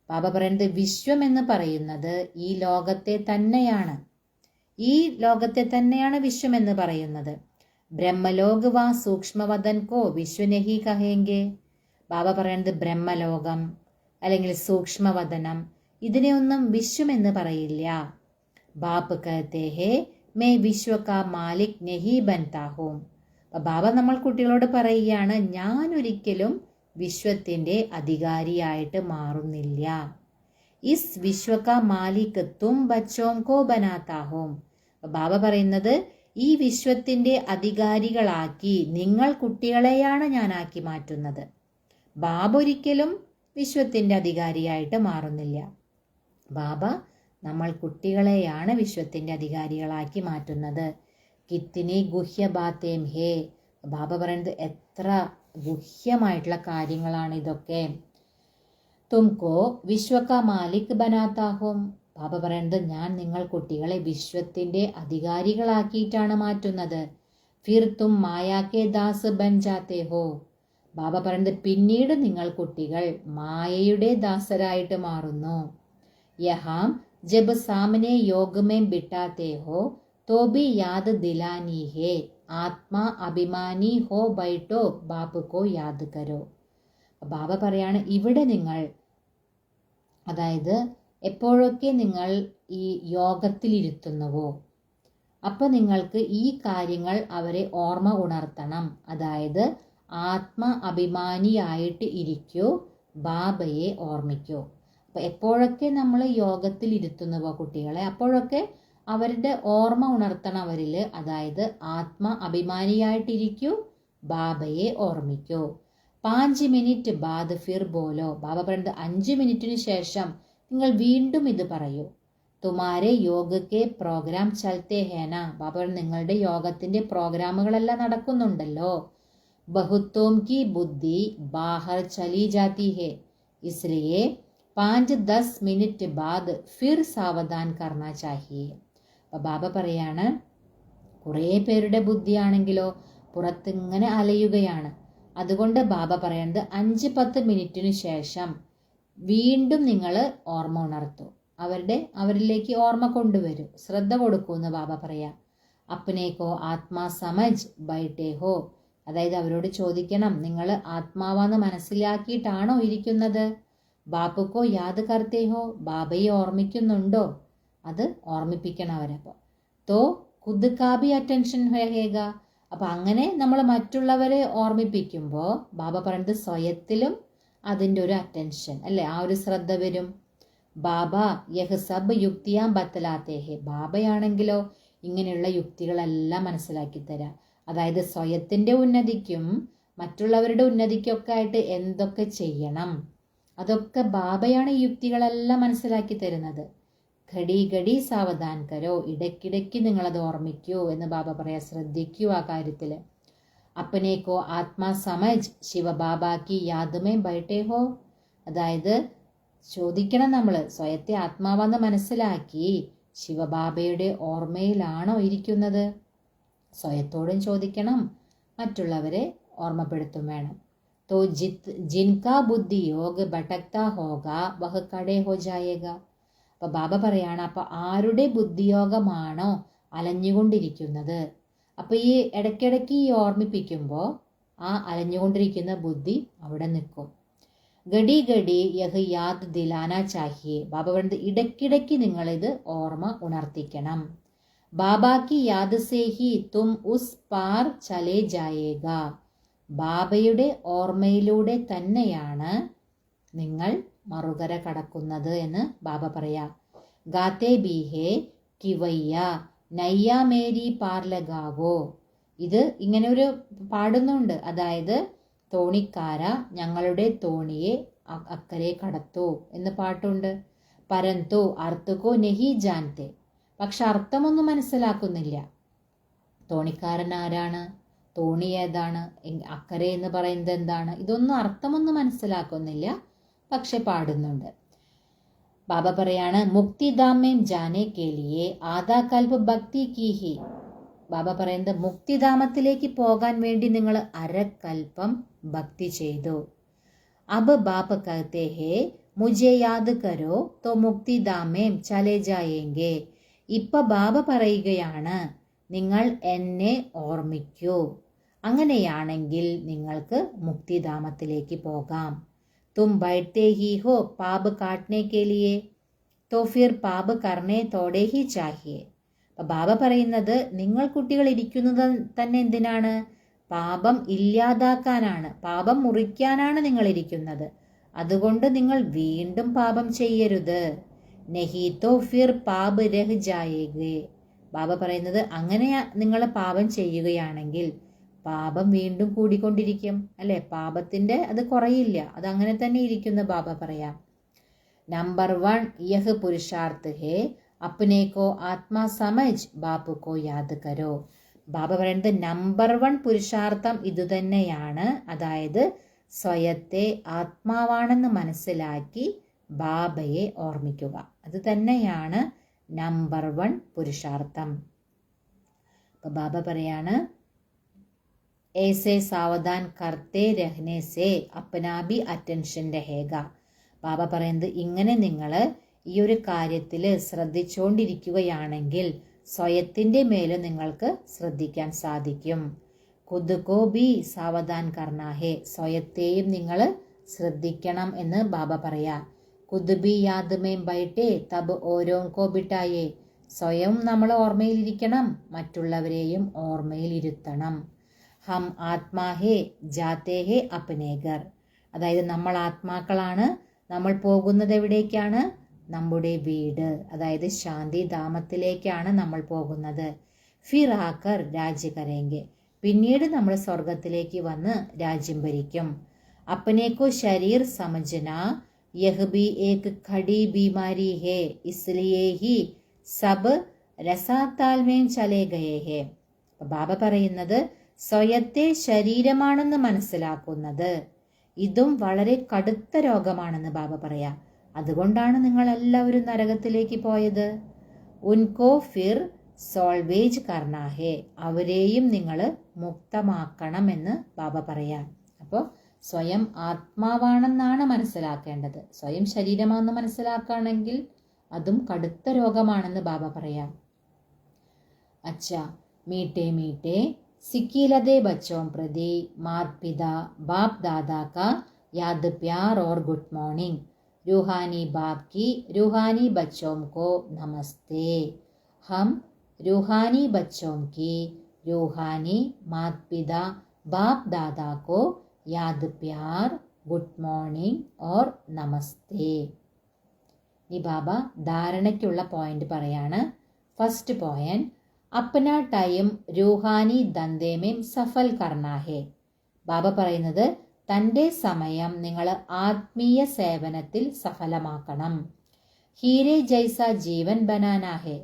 [SPEAKER 2] ബാബ പറയുന്നത് വിശ്വം എന്ന് പറയുന്നത് ഈ ലോകത്തെ തന്നെയാണ്, ഈ ലോകത്തെ തന്നെയാണ് വിശ്വം എന്ന് പറയുന്നത്. ബ്രഹ്മലോക് വാ സൂക്ഷ്മവദൻ കോ വിശ്വനഹി കഹേങ്കെ. ബാബ പറയുന്നത് ബ്രഹ്മലോകം അല്ലെങ്കിൽ സൂക്ഷ്മവദനം ഇതിനെയൊന്നും വിശ്വം എന്ന് പറയില്ല. ബാപ്പ് കഹത്തെ ഹേ മേ വിശ്വ കാ മാലിക് നഹി ബൻതാ ഹൂം. ബാബ നമ്മൾ കുട്ടികളോട് പറയുകയാണ് ഞാൻ ഒരിക്കലും വിശ്വത്തിന്റെ അധികാരിയായിട്ട് മാറുന്നില്ല. ഇസ് വിശ്വ കാ മാലിക് തും ബച്ചോം കോ ബനാതാ ഹൂം. ബാബ പറയുന്നത് ഈ വിശ്വത്തിന്റെ അധികാരികളാക്കി നിങ്ങൾ കുട്ടികളെയാണ് ഞാനാക്കി മാറ്റുന്നത്. ബാബ ഒരിക്കലും വിശ്വത്തിന്റെ അധികാരിയായിട്ട് മാറുന്നില്ല. ബാബ നമ്മൾ കുട്ടികളെയാണ് വിശ്വത്തിന്റെ അധികാരികളാക്കി മാറ്റുന്നത്. കിത്തിനി ഗുഹ്യ ബാത്തേം ഹേ. ബാബ പറയുന്നത് എത്ര ഗുഹ്യമായിട്ടുള്ള കാര്യങ്ങളാണ് ഇതൊക്കെ. തുംകോ വിശ്വ കാ മാലിക് ബനാതാ ഹൂം. ബാബ പറയുന്നത് ഞാൻ നിങ്ങൾ കുട്ടികളെ വിശ്വത്തിന്റെ അധികാരികളാക്കിയിട്ടാണ് മാറ്റുന്നത്. ഫിർ തും മായാക്കെ ദാസ് ബൻ ജാത്തെ ഹോ. ബാബ പറയുന്നത് പിന്നീട് നിങ്ങൾ കുട്ടികൾ മായയുടെ ദാസരായിട്ട് മാറുന്നു. യഹാം ജബ് സാമനെ യോഗമേ ബിട്ടാത്തെ ഹോ तो भी याद दिलानी है ആത്മാ അഭിമാനി ഹോ ബൈട്ടോ ബാപ്പ് കോ യാദ് കരോ. ബാബ പറയാണ് ഇവിടെ നിങ്ങൾ, അതായത് എപ്പോഴൊക്കെ നിങ്ങൾ ഈ യോഗത്തിലിരുത്തുന്നുവോ അപ്പോൾ നിങ്ങൾക്ക് ഈ കാര്യങ്ങൾ അവരെ ഓർമ്മ ഉണർത്തണം. അതായത് ആത്മ അഭിമാനിയായിട്ട് ഇരിക്കൂ, ബാബയെ ഓർമ്മിക്കൂ. അപ്പോൾ എപ്പോഴൊക്കെ നമ്മൾ യോഗത്തിൽ ഇരുത്തുന്നുവോ കുട്ടികളെ അപ്പോഴൊക്കെ അവരുടെ ഓർമ്മ ഉണർത്തണം അവരിൽ. അതായത് ആത്മ അഭിമാനിയായിട്ടിരിക്കൂ, ബാബയെ ഓർമ്മിക്കൂ. 5 മിനിറ്റ് ബാദ് ഫിർ ബോലോ. ബാബ പറയുന്നത് 5 മിനിറ്റിന് ശേഷം നിങ്ങൾ വീണ്ടും ഇത് പറയൂ. തുമാരെ യോഗക്കെ പ്രോഗ്രാം ചലത്തെ ഹേന. ബാബ നിങ്ങളുടെ യോഗത്തിന്റെ പ്രോഗ്രാമുകളെല്ലാം നടക്കുന്നുണ്ടല്ലോ. ബഹുത്തോം കി ബുദ്ധി ബാഹർ ചലി ജാതി ഹെ, ഇസ്ലിയെ 5-10 മിനിറ്റ് ബാദ് ഫിർ സാവധാൻ കർണ ചാഹിയെ. അപ്പം ബാബ പറയാണ് കുറേ പേരുടെ ബുദ്ധിയാണെങ്കിലോ പുറത്തിങ്ങനെ അലയുകയാണ്. അതുകൊണ്ട് ബാബ പറയുന്നത് 5-10 മിനിറ്റിനു ശേഷം വീണ്ടും നിങ്ങൾ ഓർമ്മ ഉണർത്തൂ, അവരിലേക്ക് ഓർമ്മ കൊണ്ടുവരൂ, ശ്രദ്ധ കൊടുക്കൂ എന്ന് ബാബ പറയാം. അപ്പനേക്കോ ആത്മാ സമജ് ബൈട്ടേ ഹോ, അതായത് അവരോട് ചോദിക്കണം, നിങ്ങൾ ആത്മാവാന്ന് മനസ്സിലാക്കിയിട്ടാണോ ഇരിക്കുന്നത്? ബാപ്പുക്കോ യാദ് കർത്തേ ഹോ, ബാബയെ ഓർമ്മിക്കുന്നുണ്ടോ? അത് ഓർമ്മിപ്പിക്കണം അവരപ്പോൾ. തോ ഖുദ് കാ ഭി അറ്റൻഷൻ ഹേഗ. അപ്പം അങ്ങനെ നമ്മൾ മറ്റുള്ളവരെ ഓർമ്മിപ്പിക്കുമ്പോൾ ബാബ പറയുന്നത് സ്വയത്തിലും അതിൻ്റെ ഒരു അറ്റൻഷൻ അല്ലേ, ആ ഒരു ശ്രദ്ധ വരും. ബാബ യഹ് സബ് യുക്തിയാം ബത്തലാത്തേ ഹെ, ബാബയാണെങ്കിലോ ഇങ്ങനെയുള്ള യുക്തികളെല്ലാം മനസ്സിലാക്കി തരാം. അതായത് സ്വയത്തിൻ്റെ ഉന്നതിക്കും മറ്റുള്ളവരുടെ ഉന്നതിക്കൊക്കെ ആയിട്ട് എന്തൊക്കെ ചെയ്യണം അതൊക്കെ ബാബയാണ് ഈ യുക്തികളെല്ലാം മനസ്സിലാക്കി തരുന്നത്. ഘടി ഘടി സാവധാൻ കരോ, ഇടയ്ക്കിടയ്ക്ക് നിങ്ങളത് ഓർമ്മിക്കൂ എന്ന് ബാബ പറയാ, ശ്രദ്ധിക്കൂ ആ കാര്യത്തിൽ. അപ്പനേക്കോ ആത്മാ സമജ് ശിവബാബാക്കി യാദുമേ ബൈട്ടേ ഹോ, അതായത് ചോദിക്കണം നമ്മൾ, സ്വയത്തെ ആത്മാവെന്ന് മനസ്സിലാക്കി ശിവബാബയുടെ ഓർമ്മയിലാണോ ഇരിക്കുന്നത്? സ്വയത്തോടും ചോദിക്കണം, മറ്റുള്ളവരെ ഓർമ്മപ്പെടുത്തും വേണം. തോ ജിൻകാ ബുദ്ധി യോഗ് ഭട്ടക്താ ഹോഗ വഹ് കടേ ഹോ ജായേഗ. അപ്പൊ ബാബ പറയാണ്, അപ്പൊ ആരുടെ ബുദ്ധിയോഗമാണോ അലഞ്ഞുകൊണ്ടിരിക്കുന്നത്, അപ്പൊ ഈ ഇടയ്ക്കിടയ്ക്ക് ഈ ഓർമ്മിപ്പിക്കുമ്പോൾ ആ അലഞ്ഞുകൊണ്ടിരിക്കുന്ന ബുദ്ധി അവിടെ നിൽക്കും. ഗഡി ഗഡി യഹ് യാദ് ദിലാന ചാഹിയെ, ബാബ പറയുന്നത് ഇടയ്ക്കിടയ്ക്ക് നിങ്ങളിത് ഓർമ്മ ഉണർത്തിക്കണം. ബാബാക്കി യാദ് സേഹി തും ഉസ് പാർ ചലേ ജായേഗ, ബാബയുടെ ഓർമ്മയിലൂടെ തന്നെയാണ് നിങ്ങൾ മറുകര കടക്കുന്നത് എന്ന് ബാബ പറയാ. ഗാത്തേ ബീഹേ കിവയ്യ നയ്യ മേരി പാർ ലഗാവോ, ഇത് ഇങ്ങനെ ഒരു പാടുന്നുണ്ട്, അതായത് തോണിക്കാര ഞങ്ങളുടെ തോണിയെ അക്കരെ കടത്തൂ എന്ന് പാട്ടുണ്ട്. പരന്തു അർത്ഥക്കോ നെഹി ജാൻതെ, പക്ഷെ അർത്ഥമൊന്നും മനസ്സിലാക്കുന്നില്ല. തോണിക്കാരൻ ആരാണ്, തോണി ഏതാണ്, അക്കരെ എന്ന് പറയുന്നത് എന്താണ്, ഇതൊന്നും അർത്ഥമൊന്നും മനസ്സിലാക്കുന്നില്ല, പക്ഷെ പാടുന്നുണ്ട്. ബാബ പറയാണ്, മുക്തിധാമേം ജാനെ കേലിയെ ആദാ കൽബ് ഭക്തി കീഹി. ബാബ പറയുന്നത് മുക്തിധാമത്തിലേക്ക് പോകാൻ വേണ്ടി നിങ്ങൾ അരക്കൽപ്പം ഭക്തി ചെയ്തു. അബ് ബാപ് കഹത്തെ ഹേ മുझे യാദ് കരോ തോ മുക്തിധാമേം ചലേ ജായേംഗെ. ഇപ്പൊ ബാബ പറയുകയാണ്, നിങ്ങൾ എന്നെ ഓർമ്മിക്കൂ, അങ്ങനെയാണെങ്കിൽ നിങ്ങൾക്ക് മുക്തിധാമത്തിലേക്ക് പോകാം. തും ബൈഠത്തെ ഹി ഹോ പാപ് കാട്ടനെ കെ ലിയെ തോ ഫിർ പാപ് കർണേ തോടെ ഹി ചാഹിയെ. അപ്പം ബാബ പറയുന്നത്, നിങ്ങൾ കുട്ടികൾ ഇരിക്കുന്നത് തന്നെ എന്തിനാണ്? പാപം ഇല്ലാതാക്കാനാണ്, പാപം മുറിക്കാനാണ് നിങ്ങൾ ഇരിക്കുന്നത്. അതുകൊണ്ട് നിങ്ങൾ വീണ്ടും പാപം ചെയ്യരുത്. നെഹി തോ ഫിർ പാപ് രഹ് ജായേഗേ. ബാബ പറയുന്നത്, അങ്ങനെ നിങ്ങൾ പാപം ചെയ്യുകയാണെങ്കിൽ പാപം വീണ്ടും കൂടിക്കൊണ്ടിരിക്കും അല്ലെ, പാപത്തിന്റെ അത് കുറയില്ല, അത് അങ്ങനെ തന്നെ ഇരിക്കുന്ന ബാബ പറയാം. നമ്പർ 1 യഹ് പുരുഷാർത്ഥ് ഹേ അപ്നേക്കോ ആത്മാ സമജ് ബാപ്പുക്കോ യാദ് കരോ. ബാബ പറയുന്നത് നമ്പർ 1 പുരുഷാർത്ഥം ഇതുതന്നെയാണ്, അതായത് സ്വയത്തെ ആത്മാവാണെന്ന് മനസ്സിലാക്കി ബാബയെ ഓർമ്മിക്കുക. അത് തന്നെയാണ് നമ്പർ 1 പുരുഷാർത്ഥം. അപ്പൊ ബാബ പറയാണ്, ऐसे സാവധാൻ കർത്തേ രഹ്നെ സേ അപ്നാ ഭി അറ്റൻഷൻ രഹേഗ. ബാബ പറയുന്നത്, ഇങ്ങനെ നിങ്ങൾ ഈ ഒരു കാര്യത്തിൽ ശ്രദ്ധിച്ചുകൊണ്ടിരിക്കുകയാണെങ്കിൽ സ്വയത്തിൻ്റെ മേലും നിങ്ങൾക്ക് ശ്രദ്ധിക്കാൻ സാധിക്കും. ഖുദ് കോ ഭി സാവധാൻ കർനാ ഹേ, സ്വയത്തെയും നിങ്ങൾ ശ്രദ്ധിക്കണം എന്ന് ബാബ പറയാ. ഖുദ് ഭി യാദ് മേ ബൈഠേ തബ് ഓരോം കോ ബിട്ടായേ, സ്വയം നമ്മൾ ഓർമ്മയിലിരിക്കണം, മറ്റുള്ളവരെയും ഓർമ്മയിലിരുത്തണം. ഹം ആത്മാ ഹേ ജാത്തേ ഹേ അപ്നേ ഘർ, അതായത് നമ്മൾ ആത്മാക്കളാണ്, നമ്മൾ പോകുന്നത് എവിടേക്കാണ്? നമ്മുടെ വീട്, അതായത് ശാന്തിധാമത്തിലേക്കാണ് നമ്മൾ പോകുന്നത്. ഫിർ ആക്കർ രാജ്യ കരേങ്കെ, പിന്നീട് നമ്മൾ സ്വർഗത്തിലേക്ക് വന്ന് രാജ്യം ഭരിക്കും. അപ്നേക്കോ ശരീർ സമജ്ന യഹ് ബി ഏക് ഖടി ബീമാരി ഹേ ഇസ്ലിയേ ഹി സബ് രസാത്താൽമേം ചലേ ഗയേ ഹേ. ബാബ പറയുന്നത്, സ്വയത്തെ ശരീരമാണെന്ന് മനസ്സിലാക്കുന്നത് ഇതും വളരെ കടുത്ത രോഗമാണെന്ന് ബാബ പറയാം. അതുകൊണ്ടാണ് നിങ്ങൾ എല്ലാവരും നരകത്തിലേക്ക് പോയത്. ഉൻകോ ഫിർ സോൾവേജ് കർണാ ഹേ, അവരെയും നിങ്ങൾ മുക്തമാക്കണമെന്ന് ബാബ പറയാം. അപ്പോൾ സ്വയം ആത്മാവാണെന്നാണ് മനസ്സിലാക്കേണ്ടത്. സ്വയം ശരീരമാണെന്ന് മനസ്സിലാക്കുകയാണെങ്കിൽ അതും കടുത്ത രോഗമാണെന്ന് ബാബ പറയാം. अच्छा मीठे मीठे सिक्कीलदे बच्चों प्रति माता पिता बाप दादा का याद प्यार और गुड मॉर्निंग. रूहानी बाप की रूहानी बच्चों को नमस्ते. हम रूहानी बच्चों की रूहानी माता पिता बाप दादा को याद प्यार गुड मॉर्निंग और नमस्ते. ഈ ബാബ ധാരണയ്ക്കുള്ള പോയിന്റ് പറയാണ്. ഫസ്റ്റ് പോയിന്റ്, अपना टाइम रूहानी धंधे में सफल करना है. ബാബ പറയുന്നത് തൻ്റെ സമയം നിങ്ങൾ ആത്മീയ സേവനത്തിൽ സഫലമാക്കണം. ഹീരെ ജൈസ ജീവൻ ബനാനാ ഹെ,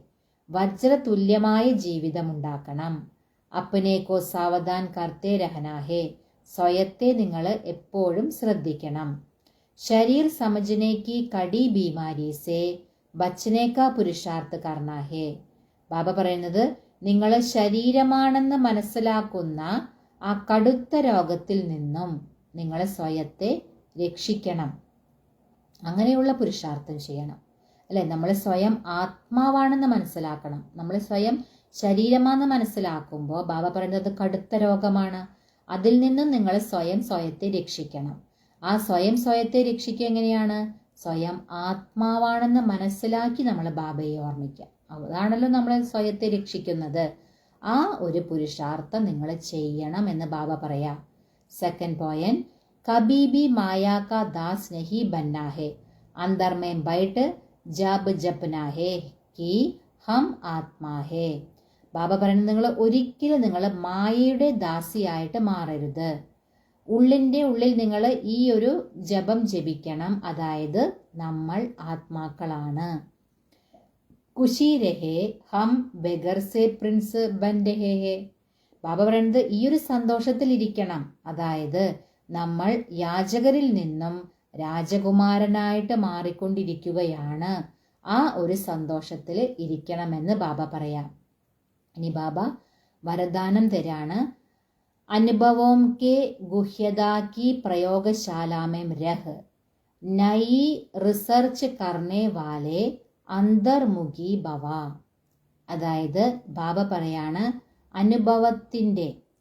[SPEAKER 2] വജ്രതുല്യമായ ജീവിതമുണ്ടാക്കണം. അപ്പനെ കോ സാവധാൻ കർത്തേ രഹനാ ഹെ, സ്വയത്തെ നിങ്ങൾ എപ്പോഴും ശ്രദ്ധിക്കണം. ശരീർ സമജ്നെ കി കടി ബീമാരി സെ ബച്ചനെ കാ പുരുഷാർത്ഥ കർണാ ഹെ. ബാബ പറയുന്നത് നിങ്ങൾ ശരീരമാണെന്ന് മനസ്സിലാക്കുന്ന ആ കടുത്ത രോഗത്തിൽ നിന്നും നിങ്ങൾ സ്വയത്തെ രക്ഷിക്കണം. അങ്ങനെയുള്ള പുരുഷാർത്ഥം ചെയ്യണം അല്ലെ. നമ്മൾ സ്വയം ആത്മാവാണെന്ന് മനസ്സിലാക്കണം. നമ്മൾ സ്വയം ശരീരമാണെന്ന് മനസ്സിലാക്കുമ്പോൾ ബാബ പറയുന്നത് കടുത്ത രോഗമാണ്. അതിൽ നിന്നും നിങ്ങൾ സ്വയത്തെ രക്ഷിക്കണം. ആ സ്വയത്തെ രക്ഷിക്കുക എങ്ങനെയാണ്? സ്വയം ആത്മാവാണെന്ന് മനസ്സിലാക്കി നമ്മൾ ബാബയെ ഓർമ്മിക്കാം. അതാണല്ലോ നമ്മൾ സ്വയത്തെ രക്ഷിക്കുന്നത്. ആ ഒരു പുരുഷാർത്ഥം നിങ്ങൾ ചെയ്യണം എന്ന് ബാബ പറയാം. സെക്കൻഡ് പോയിന്റ്, കബി ബി മായാ കാ ദാസ് നഹി ബന്നാ ഹെ, അന്തർ മേ ബൈഠ് ജബ് ജപ്നാ ഹെ കി ഹം ആത്മാ ഹെ. ബാബ പറയുന്നത് നിങ്ങൾ ഒരിക്കലും നിങ്ങൾ മായയുടെ ദാസിയായിട്ട് മാറരുത്. ഉള്ളിൻ്റെ ഉള്ളിൽ നിങ്ങൾ ഈ ഒരു ജപം ജപിക്കണം, അതായത് നമ്മൾ ആത്മാക്കളാണ്. ഖുഷി രഹേ ഹം ബെഗർ സെ പ്രിൻസ് ബൻ രഹേ ഹെ. ബാബ പറയുന്നത് ഈ ഒരു സന്തോഷത്തിൽ ഇരിക്കണം, അതായത് നമ്മൾ യാചകരിൽ നിന്നും രാജകുമാരനായിട്ട് മാറിക്കൊണ്ടിരിക്കുകയാണ്. ആ ഒരു സന്തോഷത്തിൽ ഇരിക്കണമെന്ന് ബാബ പറയാം. ഇനി ബാബ വരദാനം തരാണ്. അനുഭവോं के गुह्यता की प्रयोगशाला में रह नई റിസർച്ച് करने वाले അന്തർമുഖി ഭവ. അതായത് ബാബ പറയാണ്,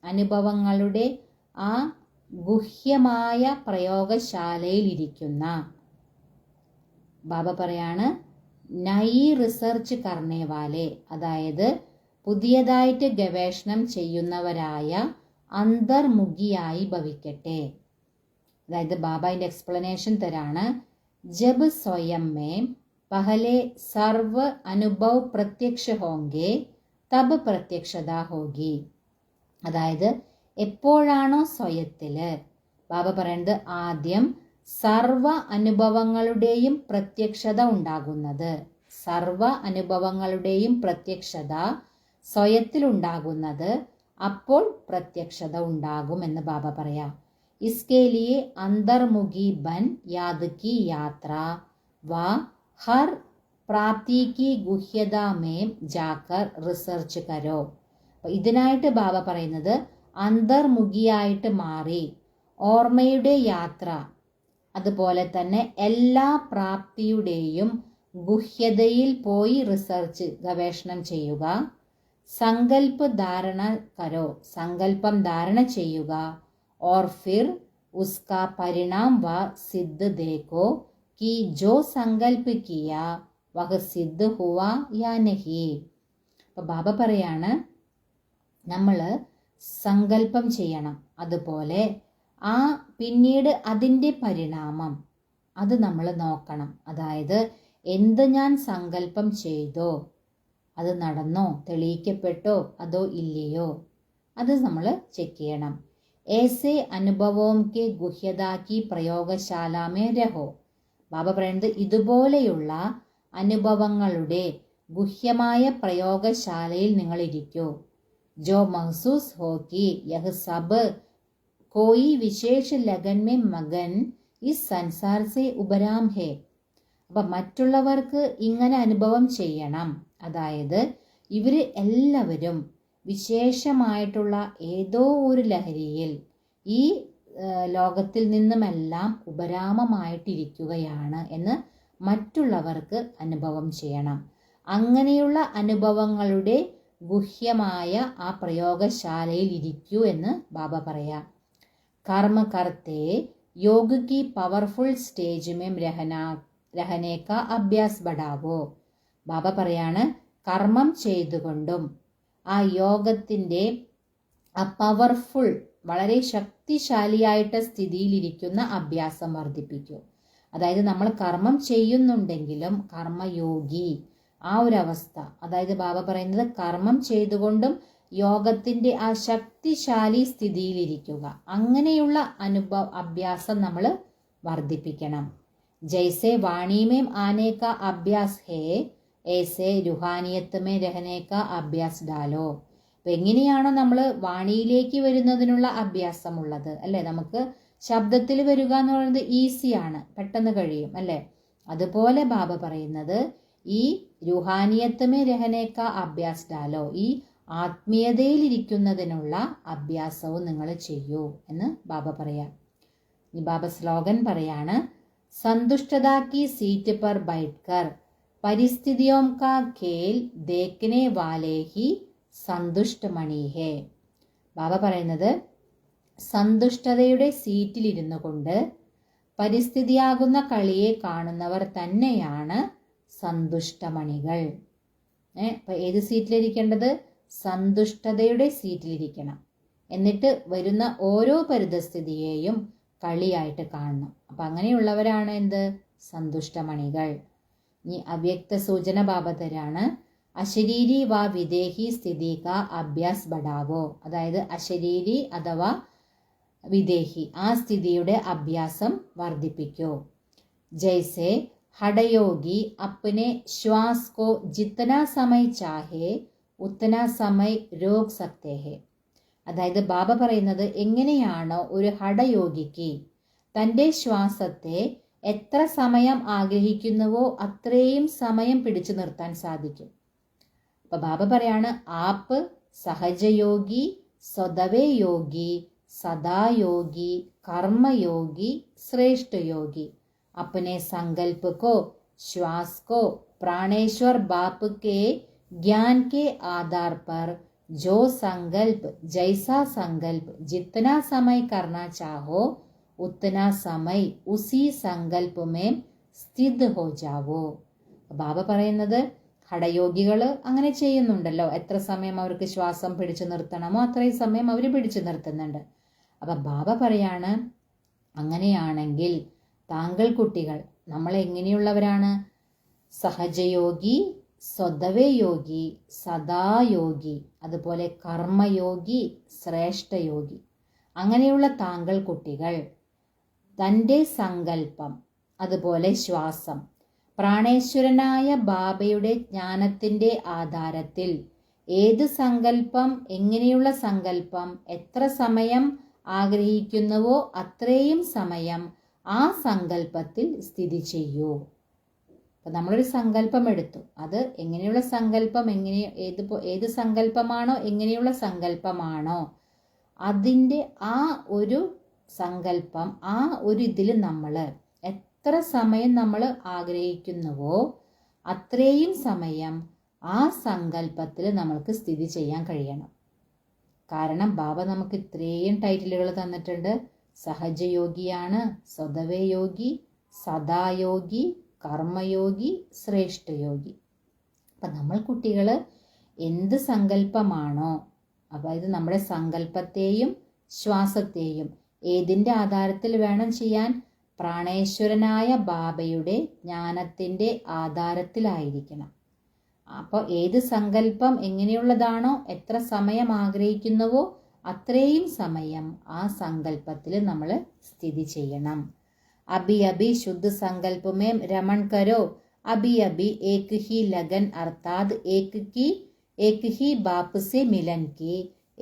[SPEAKER 2] അനുഭവങ്ങളുടെ ആ ഗുഹ്യമായ പ്രയോഗശാലയിൽ ഇരിക്കുന്ന ബാബ പറയാണ് നൈ റിസർച്ച് കർണേ വാലെ, അതായത് പുതിയതായിട്ട് ഗവേഷണം ചെയ്യുന്നവരായ അന്തർമുഖിയായി ഭവിക്കട്ടെ. അതായത് ബാബ അതിൻ്റെ എക്സ്പ്ലനേഷൻ തരാണ്. ജബ് സ്വയം മേ പഹലെ സർവ അനുഭവ് പ്രത്യക്ഷ ഹോങ്കെ തബ് പ്രത്യക്ഷത ഹോഗി. അതായത് എപ്പോഴാണോ സ്വയത്തില് ബാബ പറയുന്നത് ആദ്യം സർവ അനുഭവങ്ങളുടെയും പ്രത്യക്ഷത ഉണ്ടാകുന്നത്, സർവ അനുഭവങ്ങളുടെയും പ്രത്യക്ഷത സ്വയത്തിലുണ്ടാകുന്നത്, അപ്പോൾ പ്രത്യക്ഷത ഉണ്ടാകുമെന്ന് ബാബ പറയാം. इसके लिए अंतर्मुखी बन याद की यात्रा व हर प्राप्ति की गुह्यता में जाकर റിസർച്ച് കരോ. ഇതിനായിട്ട് ബാബ പറയുന്നത് അന്തർമുഖിയായിട്ട് മാറി ഓർമ്മയുടെ യാത്ര, അതുപോലെ തന്നെ എല്ലാ പ്രാപ്തിയുടെയും ഗുഹ്യതയിൽ പോയി റിസർച്ച് ഗവേഷണം ചെയ്യുക. സങ്കല്പ ധാരണ കരോ, സങ്കല്പം ധാരണ ചെയ്യുക. और फिर उसका परिणाम व सिद्ध देखो कि जो संकल्प किया वह सिद्ध हुआ या नहीं. അപ്പോൾ ബാബ പറയാണ് നമ്മൾ സങ്കല്പം ചെയ്യണം, അതുപോലെ ആ പിന്നീട് അതിൻ്റെ പരിണാമം അത് നമ്മൾ നോക്കണം. അതായത് എന്ത് ഞാൻ സങ്കല്പം ചെയ്തോ അത് നടന്നോ, തെളിയിക്കപ്പെട്ടോ അതോ ഇല്ലയോ, അത് നമ്മൾ ചെക്ക് ചെയ്യണം. ऐसे അനുഭവോं के गुह्यता की प्रयोगशाला में रहो. ബാബ പറയുന്നത് ഇതുപോലെയുള്ള അനുഭവങ്ങളുടെ ഗുഹ്യമായ പ്രയോഗശാലയിൽ നിങ്ങൾ ഇരിക്കൂ. जो महसूस हो कि यह सब कोई विशेष लगन में मगन इस संसार से उबराम है. അപ്പം മറ്റുള്ളവർക്ക് ഇങ്ങനെ അനുഭവം ചെയ്യണം, അതായത് ഇവർ എല്ലാവരും വിശേഷമായിട്ടുള്ള ഏതോ ഒരു ലഹരിയിൽ ഈ ലോകത്തിൽ നിന്നുമെല്ലാം ഉപരാമമായിട്ടിരിക്കുകയാണ് എന്ന് മറ്റുള്ളവർക്ക് അനുഭവം ചെയ്യണം. അങ്ങനെയുള്ള അനുഭവങ്ങളുടെ ഗുഹ്യമായ ആ പ്രയോഗശാലയിൽ ഇരിക്കൂ എന്ന് ബാബ പറയാം. कर्म करते योग की പവർഫുൾ സ്റ്റേജ് में रहने का അഭ്യാസ് बढ़ावो. ബാബ പറയാണ്, കർമ്മം ചെയ്തുകൊണ്ടും ആ യോഗത്തിൻ്റെ ആ പവർഫുൾ, വളരെ ശക്തിശാലിയായിട്ട് സ്ഥിതിയിലിരിക്കുന്ന അഭ്യാസം വർദ്ധിപ്പിക്കൂ. അതായത് നമ്മൾ കർമ്മം ചെയ്യുന്നുണ്ടെങ്കിലും കർമ്മയോഗി ആ ഒരു അവസ്ഥ, അതായത് ബാബ പറയുന്നത് കർമ്മം ചെയ്തുകൊണ്ടും യോഗത്തിൻ്റെ ആ ശക്തിശാലി സ്ഥിതിയിലിരിക്കുക, അങ്ങനെയുള്ള അഭ്യാസം നമ്മൾ വർദ്ധിപ്പിക്കണം. ജൈസെ വാണിമേം ആനെ കാ അഭ്യാസ് ഹേ ഏസെ രുഹാനിയത്ത് മേ രഹനെ കാ അഭ്യാസ് ഡാലോ. അപ്പം എങ്ങനെയാണോ നമ്മൾ വാണിയിലേക്ക് വരുന്നതിനുള്ള അഭ്യാസമുള്ളത് അല്ലേ, നമുക്ക് ശബ്ദത്തിൽ വരിക എന്ന് പറയുന്നത് ഈസിയാണ്, പെട്ടെന്ന് കഴിയും അല്ലേ. അതുപോലെ ബാബ പറയുന്നത് ഈ രുഹാനിയത്ത് മേ രഹനെ കാ അഭ്യാസ് ഡാലോ, ഈ ആത്മീയതയിലിരിക്കുന്നതിനുള്ള അഭ്യാസവും നിങ്ങൾ ചെയ്യൂ എന്ന് ബാബ പറയാം. ഈ ബാബ സ്ലോഗൻ പറയാണ്, സന്തുഷ്ടതാ കി സീറ്റ് പർ ബൈഠ്കർ പരിസ്ഥിതിയോം കാ ഖേൽ ദേഖ്നെ വാലേ ഹി സന്തുഷ്ട മണി ഹേ. ബാബ പറയുന്നത് സന്തുഷ്ടതയുടെ സീറ്റിലിരുന്നു കൊണ്ട് പരിസ്ഥിതിയാകുന്ന കളിയെ കാണുന്നവർ തന്നെയാണ് സന്തുഷ്ടമണികൾ. അപ്പൊ ഏത് സീറ്റിലിരിക്കേണ്ടത്? സന്തുഷ്ടതയുടെ സീറ്റിലിരിക്കണം. എന്നിട്ട് വരുന്ന ഓരോ പരിതസ്ഥിതിയെയും കളിയായിട്ട് കാണണം. അപ്പം അങ്ങനെയുള്ളവരാണ് എന്ത്? സന്തുഷ്ടമണികൾ. ഇനി അവ്യക്ത സൂചന ബാബ തരാണ്, അശരീരി വാ വിദേഹി സ്ഥിതി കാ അഭ്യാസ് ബഡാവോ. അതായത് അശരീരി അഥവാ വിദേഹി ആ സ്ഥിതിയുടെ അഭ്യാസം വർദ്ധിപ്പിക്കൂ. ജൈസെ ഹഠയോഗി അപ്പനെ ശ്വാസ് കോ ജിത്തന സമയ ചാഹേ ഉത്തന സമയ രോഗ് സക്തേ ഹേ. അതായത് ബാബ പറയുന്നത്, എങ്ങനെയാണോ ഒരു ഹഠയോഗിക്ക് തൻ്റെ ശ്വാസത്തെ എത്ര സമയം ആഗ്രഹിക്കുന്നുവോ അത്രയും സമയം പിടിച്ചു നിർത്താൻ സാധിക്കും. അപ്പൊ ബാബ പറയാണ്, ആപ്പ് സഹജയോഗി, സ്വതവേ യോഗി, സദായോഗി, കർമ്മയോഗി, ശ്രേഷ്ഠ യോഗി. अपने संकल्प को, श्वास को प्राणेश्वर बाप के ज्ञान के आधार पर जो संकल्प, जैसा संकल्प जितना समय करना चाहो उतना समय उसी संकल्प में स्थित हो जावो. ബാബ പറയുന്നത് ഹഠയോഗികൾ അങ്ങനെ ചെയ്യുന്നുണ്ടല്ലോ, എത്ര സമയം അവർക്ക് ശ്വാസം പിടിച്ചു നിർത്തണമോ അത്രയും സമയം അവർ പിടിച്ചു നിർത്തുന്നുണ്ട്. അപ്പൊ ബാബ പറയാണ്, അങ്ങനെയാണെങ്കിൽ താങ്കൾ കുട്ടികൾ നമ്മൾ എങ്ങനെയുള്ളവരാണ്? സഹജയോഗി, സ്വതവേ യോഗി, സദായോഗി, അതുപോലെ കർമ്മയോഗി, ശ്രേഷ്ഠയോഗി. അങ്ങനെയുള്ള താങ്കൾ കുട്ടികൾ തൻ്റെ സങ്കല്പം, അതുപോലെ ശ്വാസം പ്രാണേശ്വരനായ ബാബയുടെ ജ്ഞാനത്തിൻ്റെ ആധാരത്തിൽ ഏത് സങ്കല്പം, എങ്ങനെയുള്ള സങ്കല്പം, എത്ര സമയം ആഗ്രഹിക്കുന്നുവോ അത്രയും സമയം ആ സങ്കല്പത്തിൽ സ്ഥിതി ചെയ്യൂ. അപ്പം നമ്മളൊരു സങ്കല്പം എടുത്തു, അത് എങ്ങനെയുള്ള സങ്കല്പം, ഏത് സങ്കല്പമാണോ, എങ്ങനെയുള്ള സങ്കല്പമാണോ അതിൻ്റെ ആ ഒരു സങ്കല്പം, ആ ഒരു ഇതിൽ നമ്മൾ എത്ര സമയം നമ്മൾ ആഗ്രഹിക്കുന്നുവോ അത്രയും സമയം ആ സങ്കല്പത്തിൽ നമ്മൾക്ക് സ്ഥിതി ചെയ്യാൻ കഴിയണം. കാരണം ബാബ നമുക്ക് ഇത്രയും ടൈറ്റിലുകൾ തന്നിട്ടുണ്ട്. സഹജയോഗിയാണ്, സ്വതവേ യോഗി, സദായോഗി, കർമ്മയോഗി, ശ്രേഷ്ഠയോഗി. അപ്പം നമ്മൾ കുട്ടികൾ എന്ത് സങ്കല്പമാണോ, അതായത് നമ്മുടെ സങ്കല്പത്തെയും ശ്വാസത്തെയും ഏതിൻ്റെ ആധാരത്തിൽ വേണം ചെയ്യാൻ? പ്രാണേശ്വരനായ ബാബയുടെ ജ്ഞാനത്തിൻ്റെ ആധാരത്തിലായിരിക്കണം. അപ്പോൾ ഏത് സങ്കല്പം എങ്ങനെയുള്ളതാണോ, എത്ര സമയം ആഗ്രഹിക്കുന്നുവോ അത്രയും സമയം ആ സങ്കല്പത്തിൽ നമ്മൾ സ്ഥിതി ചെയ്യണം. അഭി അഭി ശുദ്ധ സങ്കല്പമേ രമൺ കരോ, അഭി അഭി ഏക് ഹി ലഗൻ അർത്ഥാത് ഏക് ഹി ബാപ്പ് സെ മിലൻ കി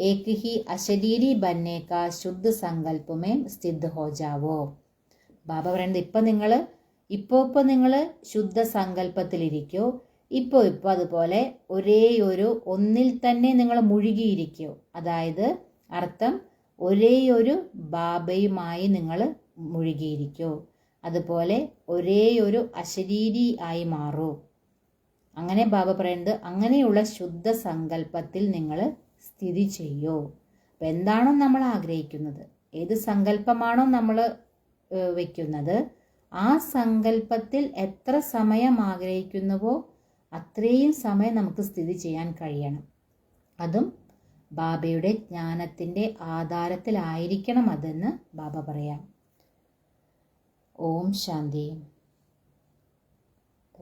[SPEAKER 2] ഏക് ഹി അശരീരി ബന്നെ കാ ശുദ്ധ സങ്കല്പമേ സ്ഥിത് ഹോ ജാവോ. ബാബ പറയുന്നത്, ഇപ്പോൾ നിങ്ങൾ ശുദ്ധ സങ്കല്പത്തിലിരിക്കോ, ഇപ്പോൾ അതുപോലെ ഒരേ ഒരു ഒന്നിൽ തന്നെ നിങ്ങൾ മുഴുകിയിരിക്കോ, അതായത് അർത്ഥം ഒരേ ഒരു ബാബയുമായി നിങ്ങൾ മുഴുകിയിരിക്കോ, അതുപോലെ ഒരേ ഒരു അശരീരി ആയി മാറൂ. അങ്ങനെ ബാബ പറയുന്നത് അങ്ങനെയുള്ള ശുദ്ധ സങ്കല്പത്തിൽ നിങ്ങൾ സ്ഥിതി ചെയ്യൂ. അപ്പം എന്താണോ നമ്മൾ ആഗ്രഹിക്കുന്നത്, ഏത് സങ്കല്പമാണോ നമ്മൾ വയ്ക്കുന്നത്, ആ സങ്കല്പത്തിൽ എത്ര സമയം ആഗ്രഹിക്കുന്നുവോ അത്രയും സമയം നമുക്ക് സ്ഥിതി ചെയ്യാൻ കഴിയണം. അതും ബാബയുടെ ജ്ഞാനത്തിൻ്റെ ആധാരത്തിലായിരിക്കണം അതെന്ന് ബാബ പറയാം. ഓം ശാന്തി.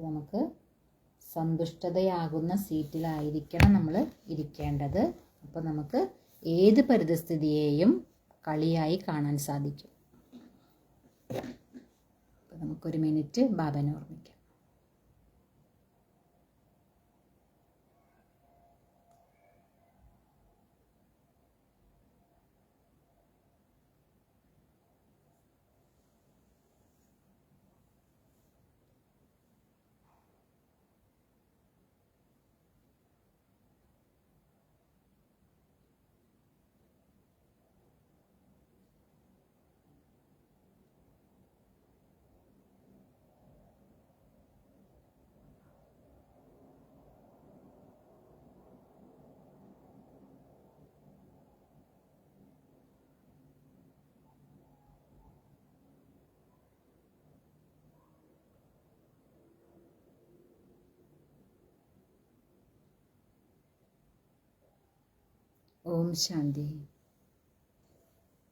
[SPEAKER 2] നമുക്ക് സന്തുഷ്ടതയാകുന്ന സീറ്റിലായിരിക്കണം നമ്മൾ ഇരിക്കേണ്ടത്. അപ്പോൾ നമുക്ക് ഏത് പരിതസ്ഥിതിയെയും കളിയായി കാണാൻ സാധിക്കും. അപ്പോൾ നമുക്കൊരു മിനിറ്റ് ബാബനെ ഓർമ്മിക്കാം. ഓം ശാന്തി.